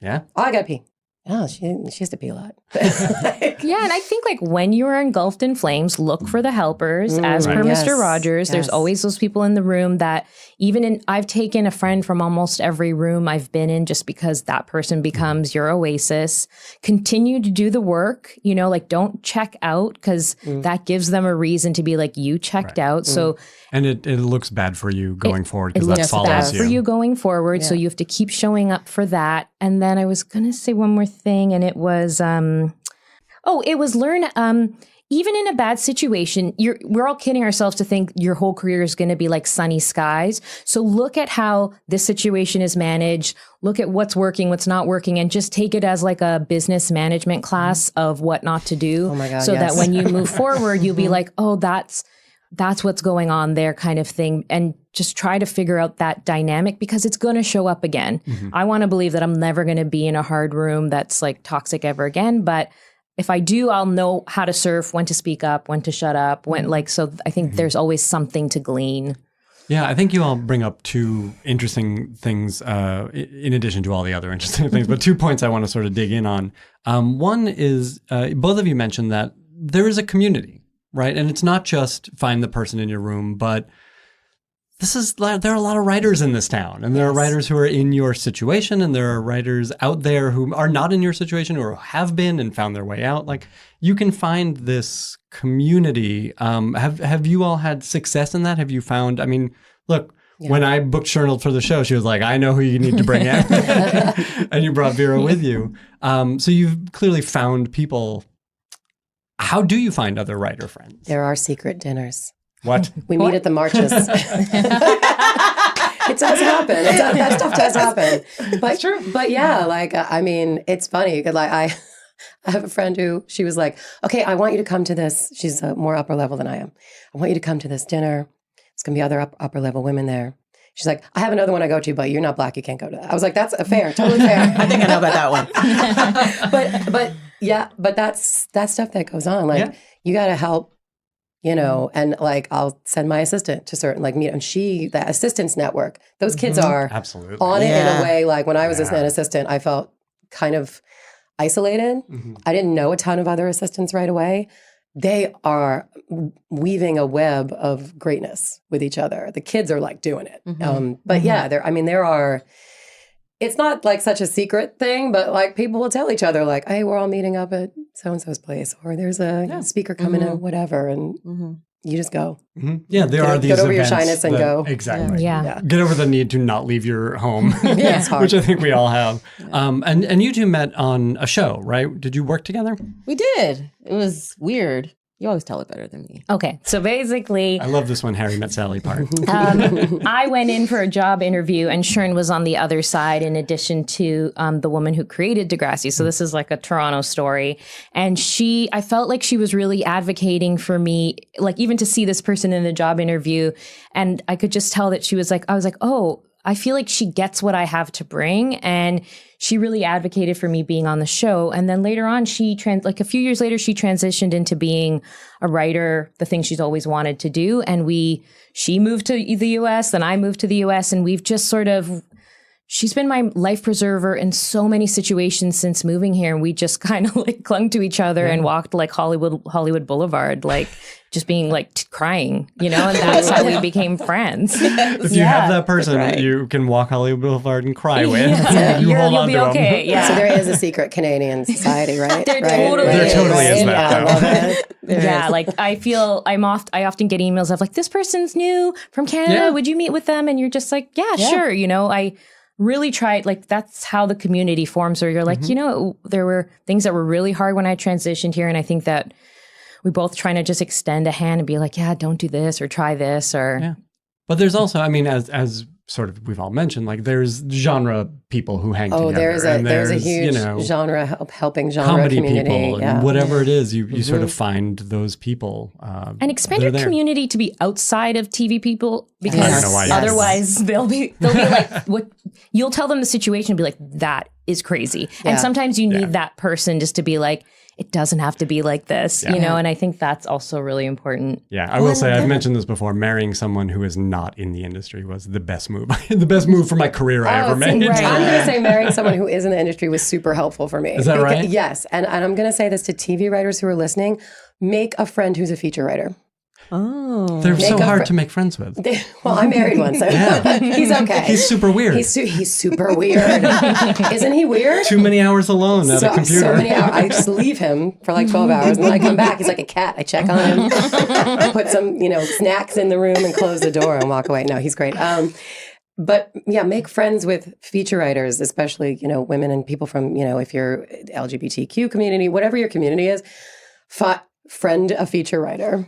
[SPEAKER 7] oh, I got to pee. Oh, she has to pee a lot.
[SPEAKER 8] Yeah, and I think like when you are engulfed in flames, look for the helpers. As per Mr. Rogers, there's always those people in the room that I've taken a friend from almost every room I've been in just because that person becomes your oasis. Continue to do the work, like don't check out, because that gives them a reason to be like, you checked out. So
[SPEAKER 9] and it looks bad for you going forward, because that
[SPEAKER 8] looks
[SPEAKER 9] follows
[SPEAKER 8] bad
[SPEAKER 9] you.
[SPEAKER 8] for you going forward. Yeah. So you have to keep showing up for that. And then I was going to say one more thing, and it was it was learn. Even in a bad situation, we're all kidding ourselves to think your whole career is going to be like sunny skies. So look at how this situation is managed. Look at what's working, what's not working, and just take it as like a business management class of what not to do.
[SPEAKER 7] Oh my God,
[SPEAKER 8] so
[SPEAKER 7] yes.
[SPEAKER 8] that when you move forward, you'll be like, oh, that's what's going on there, kind of thing. And just try to figure out that dynamic because it's going to show up again. I want to believe that I'm never going to be in a hard room that's like toxic ever again. But if I do, I'll know how to surf, when to speak up, when to shut up, so I think there's always something to glean.
[SPEAKER 9] Yeah, I think you all bring up two interesting things in addition to all the other interesting things, but 2 points I want to sort of dig in on. One is both of you mentioned that there is a community, right? And it's not just find the person in your room, but there are a lot of writers in this town, and there are writers who are in your situation, and there are writers out there who are not in your situation or have been and found their way out. Like, you can find this community. Have you all had success in that? Have you found, I mean, look, when I booked Shernold for the show, she was like, I know who you need to bring in. And you brought Vera with you. So you've clearly found people. How do you find other writer friends?
[SPEAKER 7] There are secret dinners.
[SPEAKER 9] What?
[SPEAKER 7] We meet at the marches. It does happen. That stuff does happen. But, it's true. But yeah, like, I mean, it's funny. Cause like I have a friend who, she was like, okay, I want you to come to this. She's more upper level than I am. I want you to come to this dinner. It's going to be other upper level women there. She's like, I have another one I go to, but you're not Black. You can't go to that. I was like, that's fair. Totally fair.
[SPEAKER 6] I think I know about that one.
[SPEAKER 7] but that's stuff that goes on. Like, you got to help. And like, I'll send my assistant to certain, like, meet, and the assistants network, those kids are
[SPEAKER 9] absolutely
[SPEAKER 7] on it in a way. Like, when I was an assistant, I felt kind of isolated. I didn't know a ton of other assistants right away. They are weaving a web of greatness with each other. The kids are like doing it. But yeah, there are, it's not like such a secret thing, but like people will tell each other like, hey, we're all meeting up at so-and-so's place, or there's a speaker coming in, whatever. And you just go.
[SPEAKER 9] Yeah, there are these
[SPEAKER 7] Get over
[SPEAKER 9] events
[SPEAKER 7] your shyness and go.
[SPEAKER 9] Exactly.
[SPEAKER 8] Yeah.
[SPEAKER 9] Get over the need to not leave your home,
[SPEAKER 7] It's hard.
[SPEAKER 9] which I think we all have. And you two met on a show, right? Did you work together?
[SPEAKER 6] We did. It was weird. You always tell it better than me.
[SPEAKER 8] Okay, so basically,
[SPEAKER 9] I love this one, Harry Met Sally part.
[SPEAKER 8] I went in for a job interview, and Shern was on the other side, in addition to the woman who created Degrassi. So this is like a Toronto story. And I felt like she was really advocating for me, like even to see this person in the job interview. And I could just tell that she was like, I was like, oh, I feel like she gets what I have to bring. And she really advocated for me being on the show. And then later on, a few years later, she transitioned into being a writer, the thing she's always wanted to do. And she moved to the US, then I moved to the US, and we've just she's been my life preserver in so many situations since moving here. And we just kind of like clung to each other and walked like Hollywood Boulevard, like just being like crying, and that's how we became friends.
[SPEAKER 9] If you have that person you can walk Hollywood Boulevard and cry with, you hold on to them.
[SPEAKER 8] Okay. Yeah.
[SPEAKER 7] So there is a secret Canadian society, right?
[SPEAKER 8] There
[SPEAKER 7] totally
[SPEAKER 9] is that, though.
[SPEAKER 8] Yeah, like I often get emails of like, this person's new from Canada. Would you meet with them? And you're just like, yeah. Sure. I really tried, like, that's how the community forms, where you're like, there were things that were really hard when I transitioned here. And I think that we both trying to just extend a hand and be like, yeah, don't do this or try this or.
[SPEAKER 9] Yeah. But there's also, I mean, as sort of we've all mentioned, like there's genre people who hang together.
[SPEAKER 7] There's a huge genre helping genre
[SPEAKER 9] comedy
[SPEAKER 7] community.
[SPEAKER 9] people, and whatever it is, you sort of find those people.
[SPEAKER 8] And expand your community to be outside of TV people, because otherwise they'll be like, what you'll tell them the situation and be like, that is crazy. Yeah. And sometimes you need that person just to be like, it doesn't have to be like this, and I think that's also really important.
[SPEAKER 9] Yeah, I will say, I've mentioned this before, marrying someone who is not in the industry was the best move. The best move for my career I ever made.
[SPEAKER 7] Right. I'm going to say marrying someone who is in the industry was super helpful for me.
[SPEAKER 9] Is that right?
[SPEAKER 7] Yes, and I'm going to say this to TV writers who are listening, make a friend who's a feature writer.
[SPEAKER 6] Oh,
[SPEAKER 9] they're so hard to make friends with.
[SPEAKER 7] Well, I married one, so he's okay.
[SPEAKER 9] He's super weird.
[SPEAKER 7] He's super weird. Isn't he weird?
[SPEAKER 9] Too many hours alone at a computer.
[SPEAKER 7] So many hours. I just leave him for like 12 hours, and then I come back. He's like a cat. I check on him, I put some snacks in the room, and close the door and walk away. No, he's great. But yeah, make friends with feature writers, especially, women and people from, if you're LGBTQ community, whatever your community is, friend a feature writer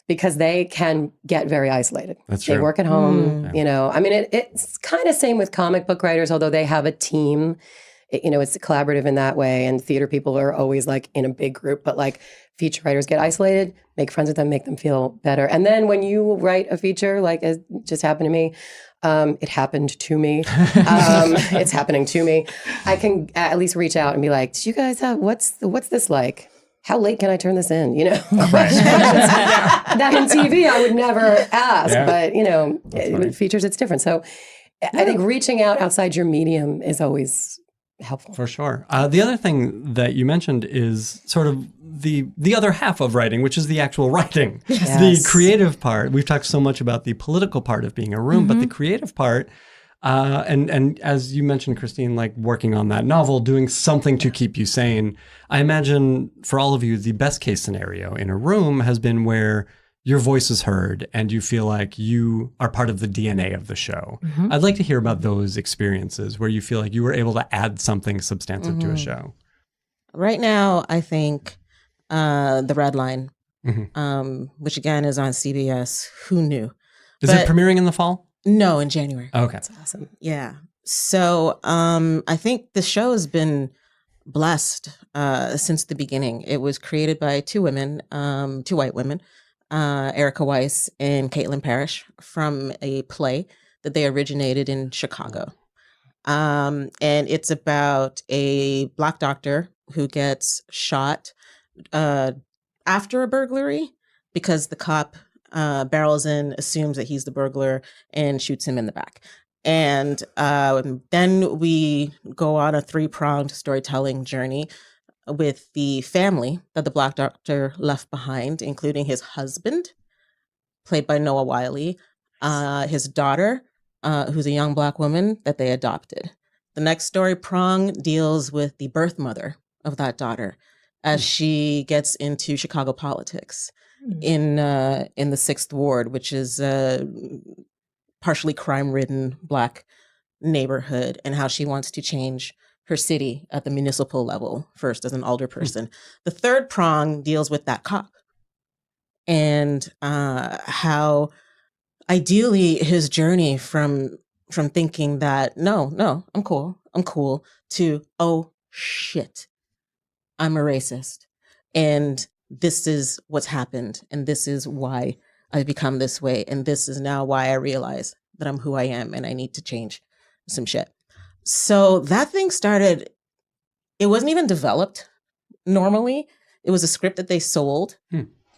[SPEAKER 7] because they can get very isolated.
[SPEAKER 9] That's
[SPEAKER 7] They
[SPEAKER 9] true.
[SPEAKER 7] work at home, it's kind of same with comic book writers, although they have a team. It's collaborative in that way. And theater people are always like in a big group, but like feature writers get isolated, make friends with them, make them feel better. And then when you write a feature, like it just happened to me, it happened to me. It's happening to me. I can at least reach out and be like, "Do you guys have what's this like? How late can I turn this in?" That in TV I would never ask, but features it's different. So I think reaching out outside your medium is always helpful.
[SPEAKER 9] For sure. The other thing that you mentioned is sort of the other half of writing, which is the actual writing.
[SPEAKER 7] Yes.
[SPEAKER 9] The creative part. We've talked so much about the political part of being a room, but the creative part, and as you mentioned, Christine, like working on that novel, doing something to keep you sane. I imagine for all of you, the best case scenario in a room has been where your voice is heard and you feel like you are part of the DNA of the show. I'd like to hear about those experiences where you feel like you were able to add something substantive to a show.
[SPEAKER 6] Right now, I think The Red Line, which again is on CBS. Who knew?
[SPEAKER 9] Is it premiering in the fall?
[SPEAKER 6] No, in January.
[SPEAKER 9] Okay.
[SPEAKER 7] That's awesome.
[SPEAKER 6] Yeah. So I think the show has been blessed since the beginning. It was created by two white women, Erica Weiss and Caitlin Parrish, from a play that they originated in Chicago. And it's about a Black doctor who gets shot after a burglary because the cop barrels in, assumes that he's the burglar, and shoots him in the back. And then we go on a 3-pronged storytelling journey with the family that the Black doctor left behind, including his husband, played by Noah Wiley, his daughter, who's a young Black woman that they adopted. The next story prong deals with the birth mother of that daughter as she gets into Chicago politics in the 6th Ward, which is a partially crime-ridden Black neighborhood, and how she wants to change her city at the municipal level first as an alderperson. The third prong deals with that cop and how ideally his journey from thinking that no, I'm cool to, oh shit, I'm a racist, and this is what's happened, and this is why I've become this way, and this is now why I realize that I'm who I am and I need to change some shit. So that thing started, it wasn't even developed normally. It was a script that they sold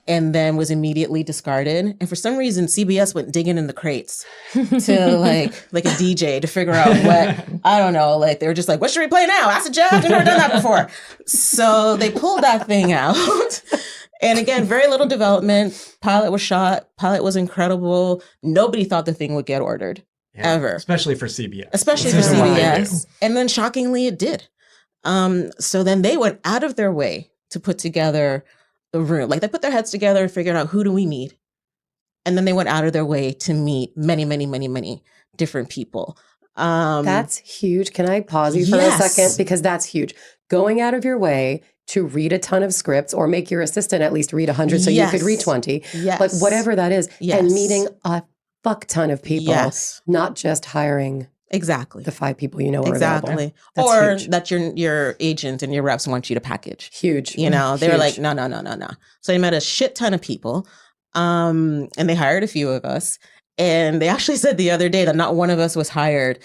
[SPEAKER 6] and then was immediately discarded. And for some reason, CBS went digging in the crates to like a DJ to figure out what, I don't know, like they were just like, what should we play now? Acid Jazz? I've never done that before. So they pulled that thing out. And again, very little development. Pilot was shot. Pilot was incredible. Nobody thought the thing would get ordered. Ever.
[SPEAKER 9] Especially for CBS.
[SPEAKER 6] Especially for CBS. And then shockingly, it did. So then they went out of their way to put together the room. Like they put their heads together and figured out, who do we need? And then they went out of their way to meet many, many, many, many different people.
[SPEAKER 7] That's huge. Can I pause you for a second? Because that's huge. Going out of your way to read a ton of scripts or make your assistant at least read 100 so you could read 20. Like whatever that is. And meeting a fuck ton of people, not just hiring the 5 people you know are available.
[SPEAKER 6] Or
[SPEAKER 7] huge.
[SPEAKER 6] that your agent and your reps want you to package.
[SPEAKER 7] Huge.
[SPEAKER 6] You know, they were like, no. So they met a shit ton of people, and they hired a few of us. And they actually said the other day that not one of us was hired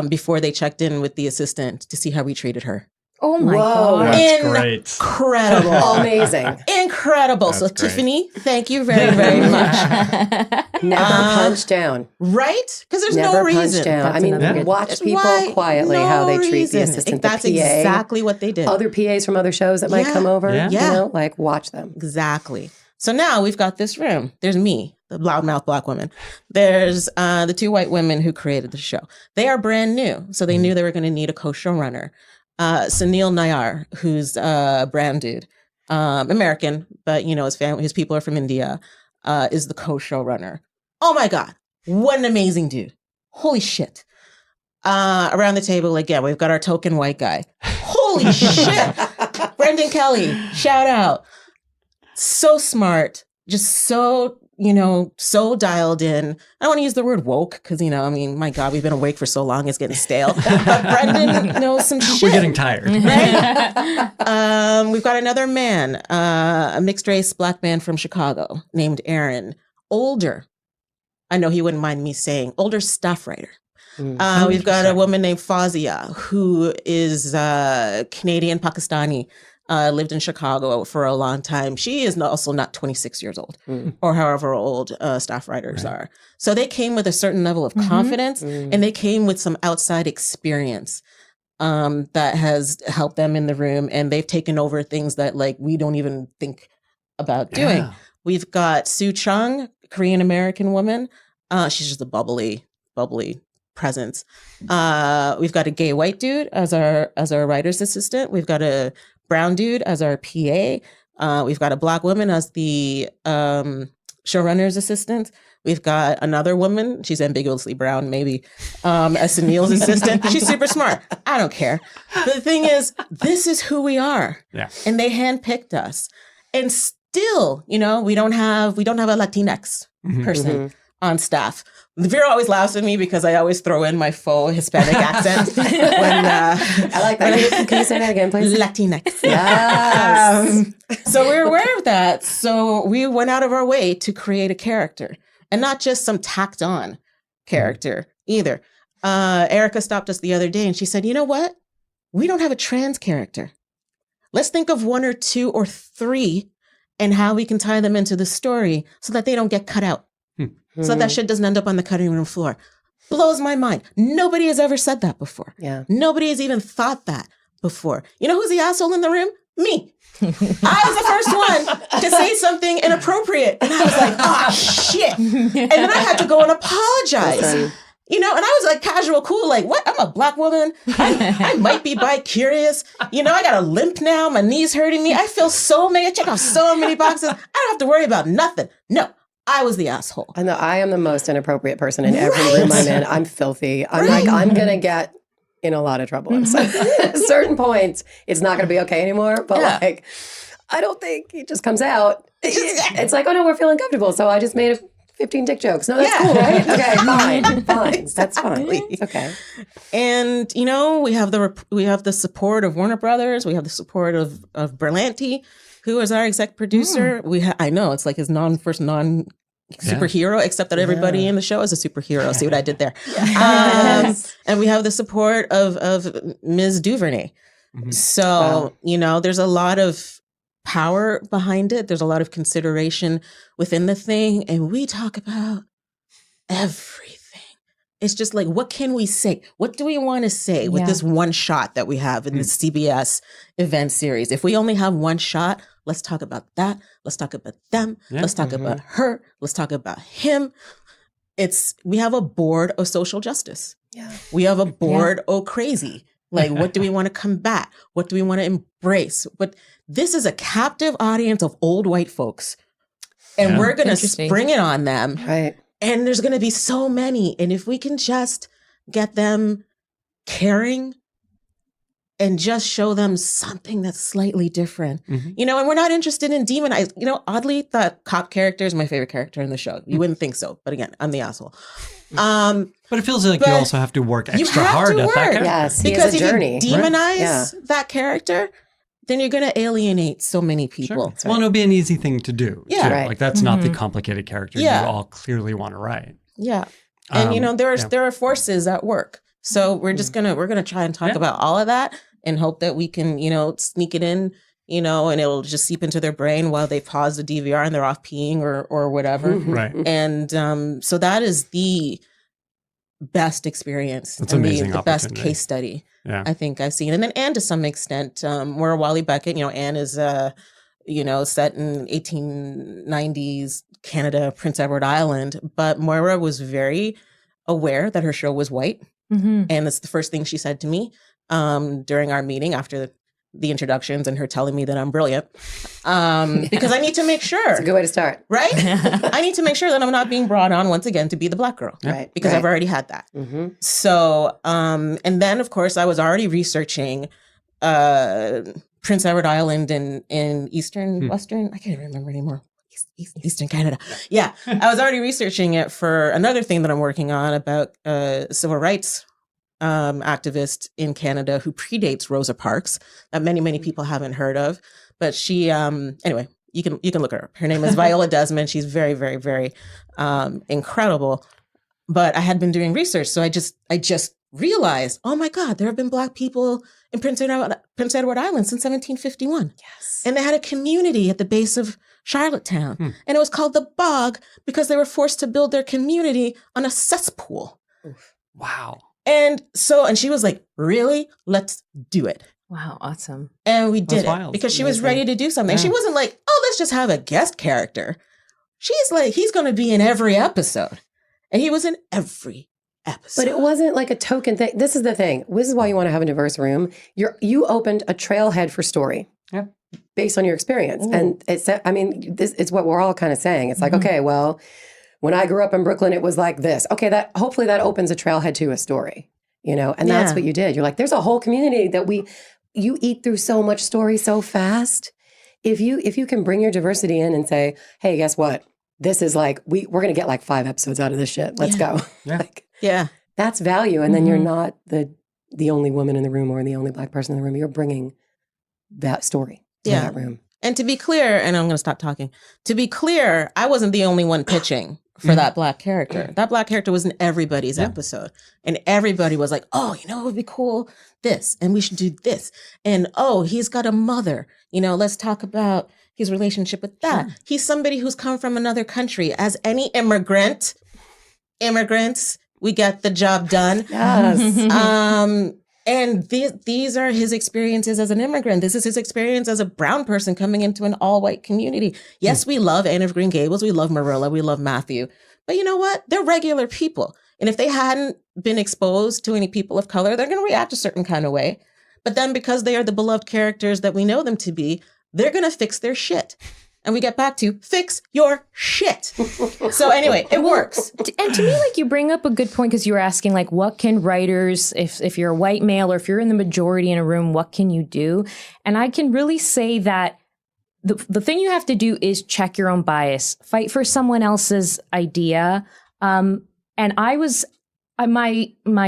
[SPEAKER 6] before they checked in with the assistant to see how we treated her.
[SPEAKER 8] Oh my God.
[SPEAKER 9] That's great.
[SPEAKER 6] Incredible.
[SPEAKER 7] Amazing.
[SPEAKER 6] Incredible.
[SPEAKER 9] That's
[SPEAKER 6] so
[SPEAKER 9] great.
[SPEAKER 6] Tiffany, thank you very, very much.
[SPEAKER 7] Never punch down.
[SPEAKER 6] Right? Because there's
[SPEAKER 7] Never
[SPEAKER 6] no reason.
[SPEAKER 7] punch down. I mean, watch people quietly how they treat the assistant,
[SPEAKER 6] That's
[SPEAKER 7] the PA.
[SPEAKER 6] exactly what they did.
[SPEAKER 7] Other PAs from other shows that might come over.
[SPEAKER 9] Yeah.
[SPEAKER 7] You know, like watch them.
[SPEAKER 6] Exactly. So now we've got this room. There's me, the loudmouth Black woman. There's the 2 white women who created the show. They are brand new. So they knew they were going to need a co-showrunner. Sunil Nayar, who's a brand dude, American, but you know, his people are from India, is the co-showrunner. Oh my God, what an amazing dude. Holy shit. Around the table again, we've got our token white guy. Holy shit. Brendan Kelly, shout out. So smart, just so, so dialed in. I don't want to use the word woke because, my God, we've been awake for so long, it's getting stale. But Brendan knows some shit.
[SPEAKER 4] We're getting tired.
[SPEAKER 6] Right? We've got another man, a mixed race black man from Chicago named Aaron. Older. I know he wouldn't mind me saying, older staff writer. We've got a woman named Fazia, who is Canadian Pakistani, lived in Chicago for a long time. She is also not 26 years old or however old staff writers are. So they came with a certain level of confidence and they came with some outside experience that has helped them in the room. And they've taken over things that we don't even think about doing.
[SPEAKER 9] Yeah.
[SPEAKER 6] We've got Sue Chung, Korean American woman. She's just a bubbly presence. We've got a gay white dude as our writer's assistant. We've got a brown dude as our PA. We've got a black woman as the showrunner's assistant. We've got another woman. She's ambiguously brown, maybe, as Sunil's assistant. She's super smart. I don't care. But the thing is, this is who we are.
[SPEAKER 9] Yeah.
[SPEAKER 6] And they handpicked us. And still, we don't have a Latinx person on staff. Vera always laughs at me because I always throw in my faux Hispanic accent.
[SPEAKER 7] I like that. Can you say that again, please?
[SPEAKER 6] Latinx.
[SPEAKER 7] Yes.
[SPEAKER 6] So we're aware of that. So we went out of our way to create a character and not just some tacked on character either. Erica stopped us the other day and she said, you know what? We don't have a trans character. Let's think of 1 or 2 or 3 and how we can tie them into the story so that they don't get cut out. So that shit doesn't end up on the cutting room floor. Blows my mind. Nobody has ever said that before.
[SPEAKER 7] Yeah.
[SPEAKER 6] Nobody has even thought that before. You know who's the asshole in the room? Me. I was the first one to say something inappropriate. And I was like, oh, shit. And then I had to go and apologize.
[SPEAKER 7] Listen.
[SPEAKER 6] And I was casual, cool, what? I'm a black woman. I might be bi-curious. I got a limp now. My knee's hurting me. I feel I check off so many boxes. I don't have to worry about nothing. No. I was the asshole.
[SPEAKER 7] I know I am the most inappropriate person in every room I'm in. I'm filthy. I'm I'm going to get in a lot of trouble. At certain points, it's not going to be okay anymore. But I don't think it just comes out. It's oh no, we're feeling comfortable. So I just made 15 dick jokes. No, that's cool, right? Okay, fine. Exactly. That's fine. It's okay.
[SPEAKER 6] And, we have the support of Warner Brothers. We have the support of Berlanti, who is our exec producer. I know it's his first non-superhero, except that everybody in the show is a superhero. See what I did there? And we have the support of Ms. Duvernay. So, there's a lot of power behind it. There's a lot of consideration within the thing. And we talk about everything. It's just what can we say? What do we want to say with this one shot that we have in the CBS event series? If we only have one shot, let's talk about that. Let's talk about them. Let's talk about her. Let's talk about him. We have a board of social justice.
[SPEAKER 7] Yeah.
[SPEAKER 6] We have a board of crazy. What do we want to combat? What do we want to embrace? But this is a captive audience of old white folks. And we're going to spring it on them.
[SPEAKER 7] Right.
[SPEAKER 6] And there's going to be so many. And if we can just get them caring and just show them something that's slightly different, and we're not interested in demonize. Oddly, the cop character is my favorite character in the show. You wouldn't think so. But again, I'm the asshole.
[SPEAKER 9] But it feels like you also have to work extra hard at that character.
[SPEAKER 7] Yes,
[SPEAKER 6] because
[SPEAKER 7] if
[SPEAKER 6] you demonize that character, then you're going to alienate so many people.
[SPEAKER 9] Well, it'll be an easy thing to do.
[SPEAKER 6] Yeah.
[SPEAKER 9] too.
[SPEAKER 7] Right.
[SPEAKER 9] That's not the complicated character you all clearly want to write.
[SPEAKER 6] Yeah. And there are forces at work. So we're just we're gonna try and talk about all of that and hope that we can, sneak it in, and it'll just seep into their brain while they pause the DVR and they're off peeing or whatever.
[SPEAKER 9] Right.
[SPEAKER 6] And so that is the best experience.
[SPEAKER 9] That's amazing.
[SPEAKER 6] The best case study I think I've seen. And then Anne, to some extent, where Wally Beckett, Anne is set in 1890s Canada, Prince Edward Island. But Moira was very aware that her show was white. And that's the first thing she said to me during our meeting after the introductions and her telling me that I'm brilliant. Because I need to make sure.
[SPEAKER 7] It's a good way to start.
[SPEAKER 6] Right? I need to make sure that I'm not being brought on once again to be the Black girl.
[SPEAKER 7] Right.
[SPEAKER 6] Because I've already had that. So, and then of course I was already researching Prince Edward Island in Western, I can't remember anymore. Eastern Canada. Yeah. I was already researching it for another thing that I'm working on about civil rights activist in Canada who predates Rosa Parks that many people haven't heard of, but she anyway, you can look her up. Her name is Viola Desmond. She's very incredible. But I had been doing research, so I just realized, oh my God, there have been Black people in Prince Edward Island since 1751.
[SPEAKER 7] Yes.
[SPEAKER 6] And they had a community at the base of Charlottetown, and it was called the Bog because they were forced to build their community on a cesspool.
[SPEAKER 9] Wow.
[SPEAKER 6] And she was like, really? Let's do it.
[SPEAKER 8] Wow, awesome.
[SPEAKER 6] And we did
[SPEAKER 9] wild.
[SPEAKER 6] it because she was ready to do something. She wasn't like, oh, let's just have a guest character. She's like, he's going to be in every episode. And he was in every episode.
[SPEAKER 7] But it wasn't like a token thing. This is the thing. This is why you want to have a diverse room. You opened a trailhead for story.
[SPEAKER 9] Yeah.
[SPEAKER 7] Based on your experience. And it's what we're all kind of saying. It's like, okay, well, when I grew up in Brooklyn, it was like this. Okay, hopefully that opens a trailhead to a story, and that's what you did. You're like, there's a whole community that you eat through so much story so fast. If you can bring your diversity in and say, hey, guess what? This is like, we're going to get like 5 episodes out of this shit. Let's go.
[SPEAKER 9] Yeah.
[SPEAKER 7] That's value. And then you're not the only woman in the room or the only Black person in the room. You're bringing that story to that room.
[SPEAKER 6] And to be clear, and I'm going to stop talking. To be clear, I wasn't the only one pitching for that Black character. That Black character was in everybody's episode. And everybody was like, oh, it would be cool, this, and we should do this. And oh, he's got a mother. Let's talk about his relationship with that. Sure. He's somebody who's come from another country. As any immigrants, we get the job done.
[SPEAKER 7] Yes.
[SPEAKER 6] And these are his experiences as an immigrant. This is his experience as a brown person coming into an all-white community. Yes, we love Anne of Green Gables. We love Marilla. We love Matthew. But you know what? They're regular people. And if they hadn't been exposed to any people of color, they're going to react a certain kind of way. But then because they are the beloved characters that we know them to be, they're going to fix their shit. And we get back to fix your shit. So anyway, it works.
[SPEAKER 8] And to me, you bring up a good point because you were asking, what can writers, if you're a white male or if you're in the majority in a room, what can you do? And I can really say that the thing you have to do is check your own bias, fight for someone else's idea. And my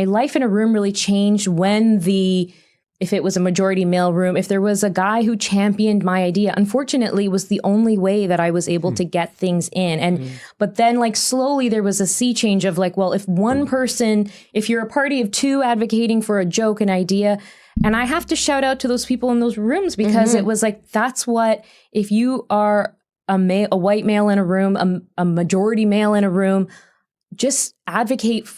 [SPEAKER 8] life in a room really changed when if it was a majority male room, if there was a guy who championed my idea, unfortunately was the only way that I was able to get things in. But then slowly there was a sea change of if one person, if you're a party of 2 advocating for a joke, an idea, and I have to shout out to those people in those rooms because it was that's what, if you are a white male in a room, a majority male in a room, just advocate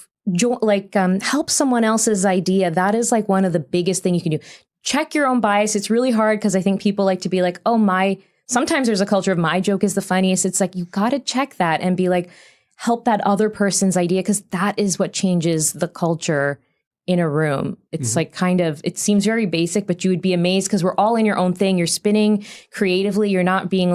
[SPEAKER 8] help someone else's idea. That is one of the biggest thing you can do. Check your own bias. It's really hard because I think people like to be sometimes there's a culture of my joke is the funniest. It's you got to check that and be help that other person's idea because that is what changes the culture in a room. It's it seems very basic, but you would be amazed because we're all in your own thing. You're spinning creatively. You're not being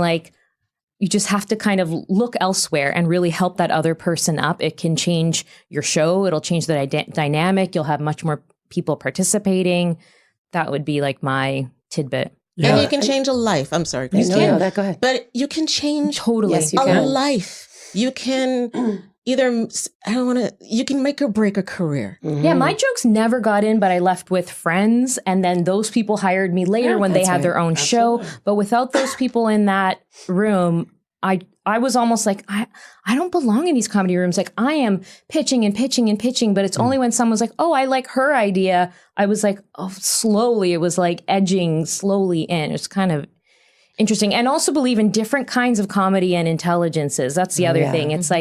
[SPEAKER 8] you just have to kind of look elsewhere and really help that other person up. It can change your show. It'll change the dynamic. You'll have much more people participating. That would be my tidbit.
[SPEAKER 6] Yeah. And you can change a life. I'm sorry.
[SPEAKER 7] Go ahead.
[SPEAKER 6] But you can change
[SPEAKER 8] totally
[SPEAKER 6] a life. You can you can make or break a career.
[SPEAKER 8] Yeah, my jokes never got in, but I left with friends. And then those people hired me later when they had their own show. But without those people in that room, I was almost I don't belong in these comedy rooms. I am pitching and pitching and pitching, but it's only when someone was oh, I like her idea. I was slowly, it was edging slowly in. It's kind of interesting. And also believe in different kinds of comedy and intelligences. That's the other thing. It's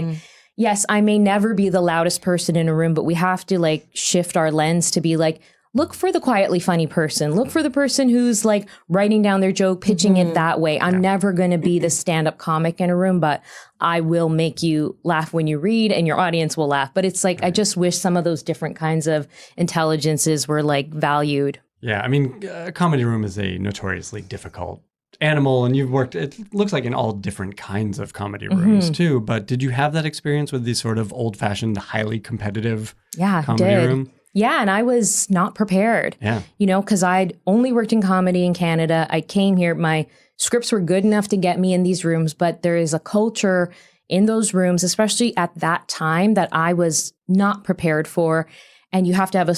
[SPEAKER 8] yes, I may never be the loudest person in a room, but we have to shift our lens to be look for the quietly funny person. Look for the person who's writing down their joke, pitching it that way. I'm never going to be the stand-up comic in a room, but I will make you laugh when you read and your audience will laugh. But it's I just wish some of those different kinds of intelligences were valued
[SPEAKER 9] Yeah, I mean, a comedy room is a notoriously difficult animal, and you've worked, it looks like in all different kinds of comedy rooms too. But did you have that experience with these sort of old-fashioned, highly competitive comedy room?
[SPEAKER 8] Yeah, and I was not prepared.
[SPEAKER 9] Yeah.
[SPEAKER 8] You know, because I'd only worked in comedy in Canada. I came here, my scripts were good enough to get me in these rooms, but there is a culture in those rooms, especially at that time, that I was not prepared for. And you have to have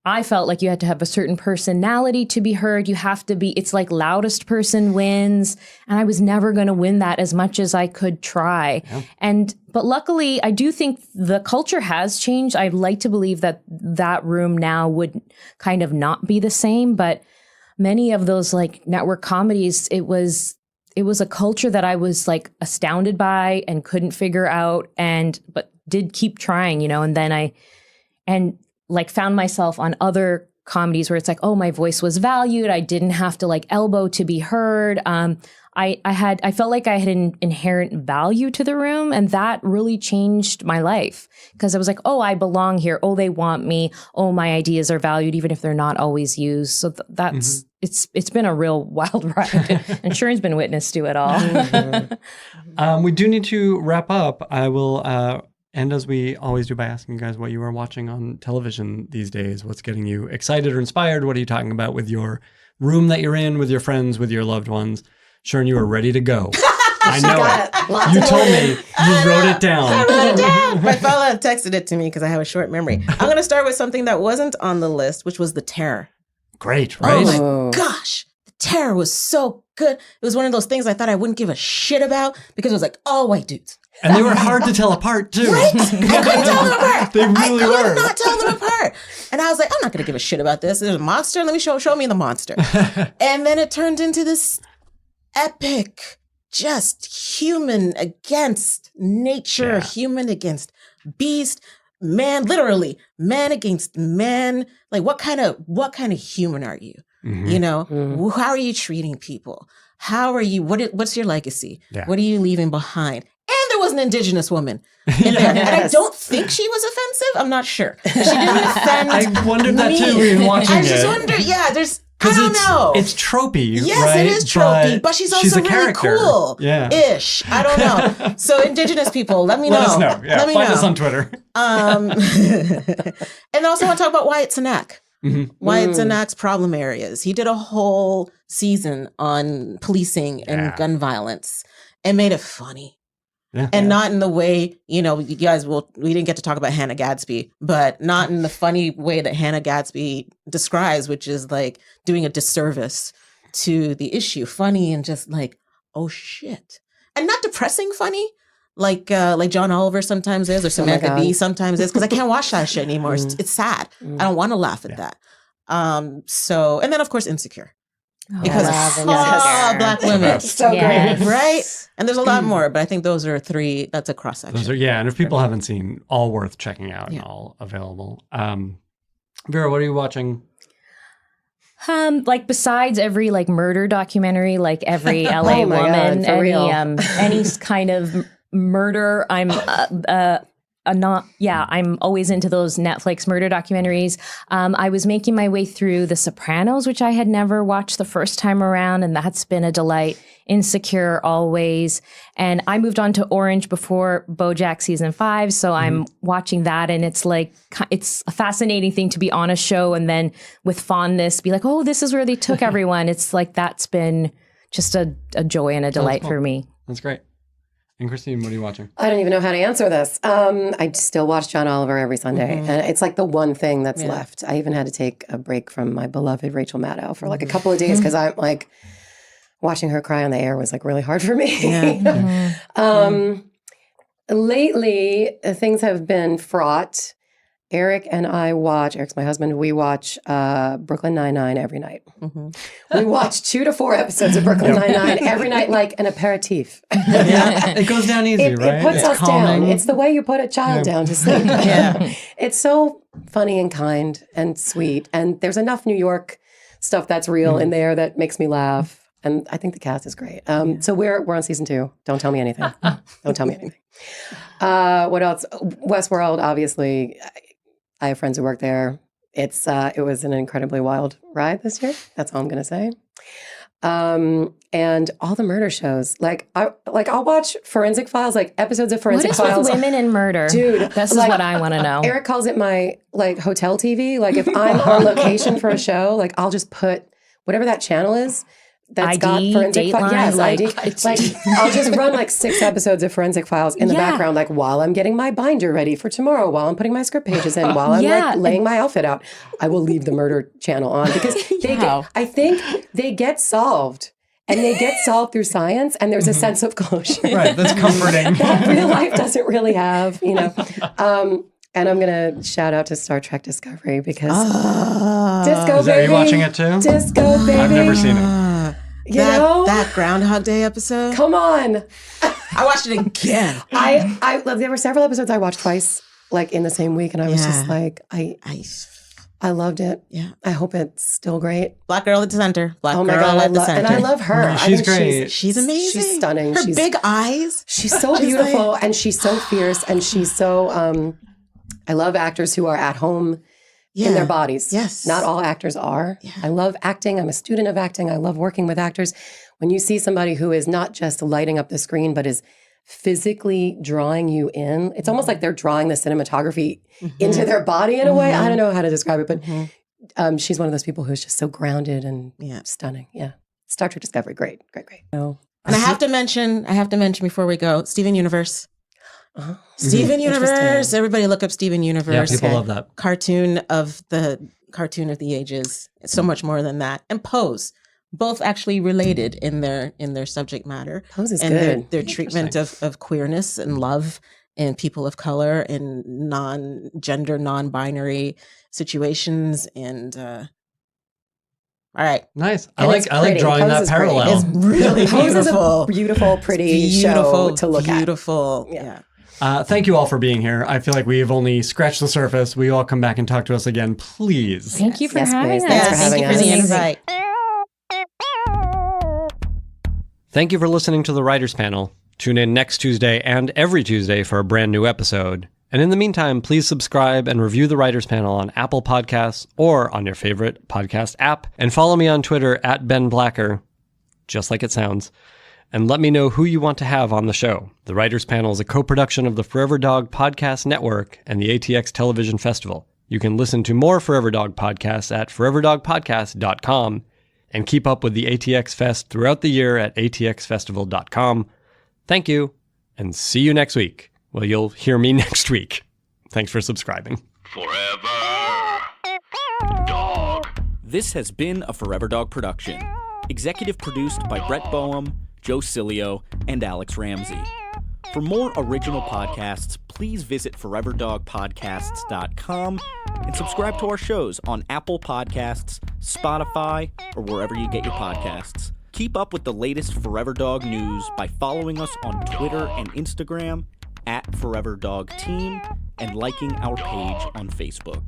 [SPEAKER 8] I felt like you had to have a certain personality to be heard. You have to be, it's like loudest person wins. And I was never going to win that as much as I could try. Yeah. But luckily, I do think the culture has changed. I'd like to believe that room now would kind of not be the same. But many of those like network comedies, it was a culture that I was like astounded by and couldn't figure out, but did keep trying, you know, and then I found myself on other comedies where it's like, oh, my voice was valued. I didn't have to like elbow to be heard. I felt like I had an inherent value to the room, and that really changed my life because I was like, oh, I belong here. Oh, they want me. Oh, my ideas are valued, even if they're not always used. So that's it's been a real wild ride, and Sharon's been witness to it all.
[SPEAKER 9] We do need to wrap up. I will end as we always do by asking you guys what you are watching on television these days. What's getting you excited or inspired? What are you talking about with your room that you're in, with your friends, with your loved ones? Sharon, you are ready to go. I know it. You told me. You wrote it down.
[SPEAKER 6] I wrote it down. My fella texted it to me because I have a short memory. I'm going to start with something that wasn't on the list, which was The Terror.
[SPEAKER 9] Great, right?
[SPEAKER 6] Oh my gosh. The Terror was so good. It was one of those things I thought I wouldn't give a shit about because it was like, oh, white dudes.
[SPEAKER 9] And they were hard to tell apart, too.
[SPEAKER 6] Right? I couldn't tell them apart.
[SPEAKER 9] They really
[SPEAKER 6] I could
[SPEAKER 9] were.
[SPEAKER 6] not tell them apart. And I was like, I'm not going to give a shit about this. There's a monster. Let me show me the monster. And then it turned into this epic, just human against nature, human against beast, man, literally man against man. Like what kind of human are you? You know, how are you treating people? How are you, what's your legacy?
[SPEAKER 9] Yeah.
[SPEAKER 6] What are you leaving behind? And there was an Indigenous woman in there. And I don't think she was offensive. I'm not sure. She didn't offend
[SPEAKER 9] I wondered
[SPEAKER 6] me.
[SPEAKER 9] that too when watching it.
[SPEAKER 6] I just wonder, I don't know.
[SPEAKER 9] It's tropey,
[SPEAKER 6] yes,
[SPEAKER 9] right?
[SPEAKER 6] It is tropey, but she's also
[SPEAKER 9] a
[SPEAKER 6] really
[SPEAKER 9] character.
[SPEAKER 6] cool-ish. I don't know. So Indigenous people, let me know.
[SPEAKER 9] Let us know. Yeah,
[SPEAKER 6] let me
[SPEAKER 9] find
[SPEAKER 6] know.
[SPEAKER 9] us on Twitter.
[SPEAKER 6] And I also want to talk about Wyatt Cenac. Wyatt Cenac's problem areas. He did a whole season on policing and gun violence and made it funny. And not in the way, you know, you guys we didn't get to talk about Hannah Gadsby, but not in the funny way that Hannah Gadsby describes, which is like doing a disservice to the issue. Funny and just like, oh shit. And not depressing funny, like John Oliver sometimes is, or Samantha Bee sometimes is, because I can't watch that shit anymore. It's sad. I don't want to laugh at that. So, and then of course Insecure. Because Black women.
[SPEAKER 7] So great.
[SPEAKER 6] Right? And there's a lot more, but I think those are three. That's a cross section.
[SPEAKER 9] And if people haven't seen, all worth checking out and all available. Vera, what are you watching?
[SPEAKER 8] Like besides every like murder documentary, like every LA woman, any kind of murder, I'm I'm always into those Netflix murder documentaries. I was making my way through The Sopranos, which I had never watched the first time around, and that's been a delight. Insecure, always. And I moved on to Orange before BoJack season 5, so I'm watching that, and it's like, it's a fascinating thing to be on a show and then with fondness be like, oh, this is where they took everyone. It's like, that's been just a joy and a delight for me.
[SPEAKER 9] That's great. And Christine, what are you watching?
[SPEAKER 7] I don't even know how to answer this. I still watch John Oliver every Sunday. And it's like the one thing that's left. I even had to take a break from my beloved Rachel Maddow for like a couple of days because I'm like, watching her cry on the air was like really hard for me. Lately, things have been fraught. Eric and I watch, Eric's my husband, we watch Brooklyn Nine-Nine every night. We watch 2 to 4 episodes of Brooklyn Nine-Nine every night like an aperitif.
[SPEAKER 9] It goes down easy, right?
[SPEAKER 7] It puts us down. It's the way you put a child down to sleep. It's so funny and kind and sweet. And there's enough New York stuff that's real in there that makes me laugh. And I think the cast is great. So we're on season 2. Don't tell me anything. Don't tell me anything. What else? Westworld, obviously. I have friends who work there. it was an incredibly wild ride this year. That's all I'm going to say. And all the murder shows, I'll watch Forensic Files, like episodes of Forensic
[SPEAKER 8] What is
[SPEAKER 7] Files.
[SPEAKER 8] with women in murder?
[SPEAKER 7] Dude,
[SPEAKER 8] this is what I want to know.
[SPEAKER 7] Eric calls it my hotel TV. Like if I'm on location for a show, like I'll just put whatever that channel is that's got
[SPEAKER 8] ID,
[SPEAKER 7] Forensic Files. Yes, ID.
[SPEAKER 8] ID.
[SPEAKER 7] I'll just run 6 episodes of Forensic Files in the background, while I'm getting my binder ready for tomorrow, while I'm putting my script pages in, while I'm laying my outfit out. I will leave the murder channel on because I think they get solved. And they get solved through science, and there's a sense of closure.
[SPEAKER 9] Right, that's comforting.
[SPEAKER 7] That real life doesn't really have, And I'm going to shout out to Star Trek Discovery because Disco,
[SPEAKER 9] Are you watching it too?
[SPEAKER 7] Disco, baby.
[SPEAKER 9] I've never seen it.
[SPEAKER 6] That Groundhog Day episode.
[SPEAKER 7] Come on.
[SPEAKER 6] I watched it again.
[SPEAKER 7] There were several episodes I watched twice, in the same week, and I was just I loved it.
[SPEAKER 6] Yeah.
[SPEAKER 7] I hope it's still great.
[SPEAKER 6] Black girl at the center.
[SPEAKER 7] Oh my God, I love her.
[SPEAKER 9] She's great.
[SPEAKER 6] She's amazing.
[SPEAKER 7] She's stunning.
[SPEAKER 6] Her big eyes.
[SPEAKER 7] She's so beautiful, and she's so fierce, and she's so. I love actors who are at home in their bodies.
[SPEAKER 6] Yes.
[SPEAKER 7] Not all actors are. Yeah. I love acting. I'm a student of acting. I love working with actors. When you see somebody who is not just lighting up the screen, but is physically drawing you in, it's almost like they're drawing the cinematography into their body in a way. I don't know how to describe it, but she's one of those people who's just so grounded and stunning. Yeah. Star Trek Discovery. Great.
[SPEAKER 6] And I have to mention before we go, Steven Universe. Steven Universe. Everybody look up Steven Universe.
[SPEAKER 9] Yeah, people love that.
[SPEAKER 6] Cartoon of the ages. It's so much more than that. And Pose. Both actually related in their subject matter.
[SPEAKER 7] Pose is
[SPEAKER 6] and
[SPEAKER 7] good.
[SPEAKER 6] Their treatment of queerness and love and people of color and non-gender, non-binary situations. And all right.
[SPEAKER 9] Nice. I like drawing
[SPEAKER 7] Pose
[SPEAKER 9] that parallel.
[SPEAKER 6] It's really
[SPEAKER 7] Pose
[SPEAKER 6] beautiful.
[SPEAKER 7] is a beautiful, pretty show to look at.
[SPEAKER 6] Beautiful. Yeah.
[SPEAKER 9] Thank you all for being here. I feel like we have only scratched the surface. Will you all come back and talk to us again, please?
[SPEAKER 8] Thank you for having us.
[SPEAKER 7] Thanks for having
[SPEAKER 6] Thank you for the
[SPEAKER 7] us.
[SPEAKER 6] invite.
[SPEAKER 4] Thank you for listening to the Writers Panel. Tune in next Tuesday and every Tuesday for a brand new episode. And in the meantime, please subscribe and review the Writers Panel on Apple Podcasts or on your favorite podcast app. And follow me on Twitter @BenBlacker, just like it sounds. And let me know who you want to have on the show. The Writers Panel is a co-production of the Forever Dog Podcast Network and the ATX Television Festival. You can listen to more Forever Dog podcasts at foreverdogpodcast.com and keep up with the ATX Fest throughout the year at atxfestival.com. Thank you, and see you next week. Well, you'll hear me next week. Thanks for subscribing.
[SPEAKER 2] Forever Dog.
[SPEAKER 10] This has been a Forever Dog production. Executive produced by Brett Boehm, Joe Cilio, and Alex Ramsey. For more original podcasts, please visit foreverdogpodcasts.com and subscribe to our shows on Apple Podcasts, Spotify, or wherever you get your podcasts. Keep up with the latest Forever Dog news by following us on Twitter and Instagram @ForeverDogTeam and liking our page on Facebook.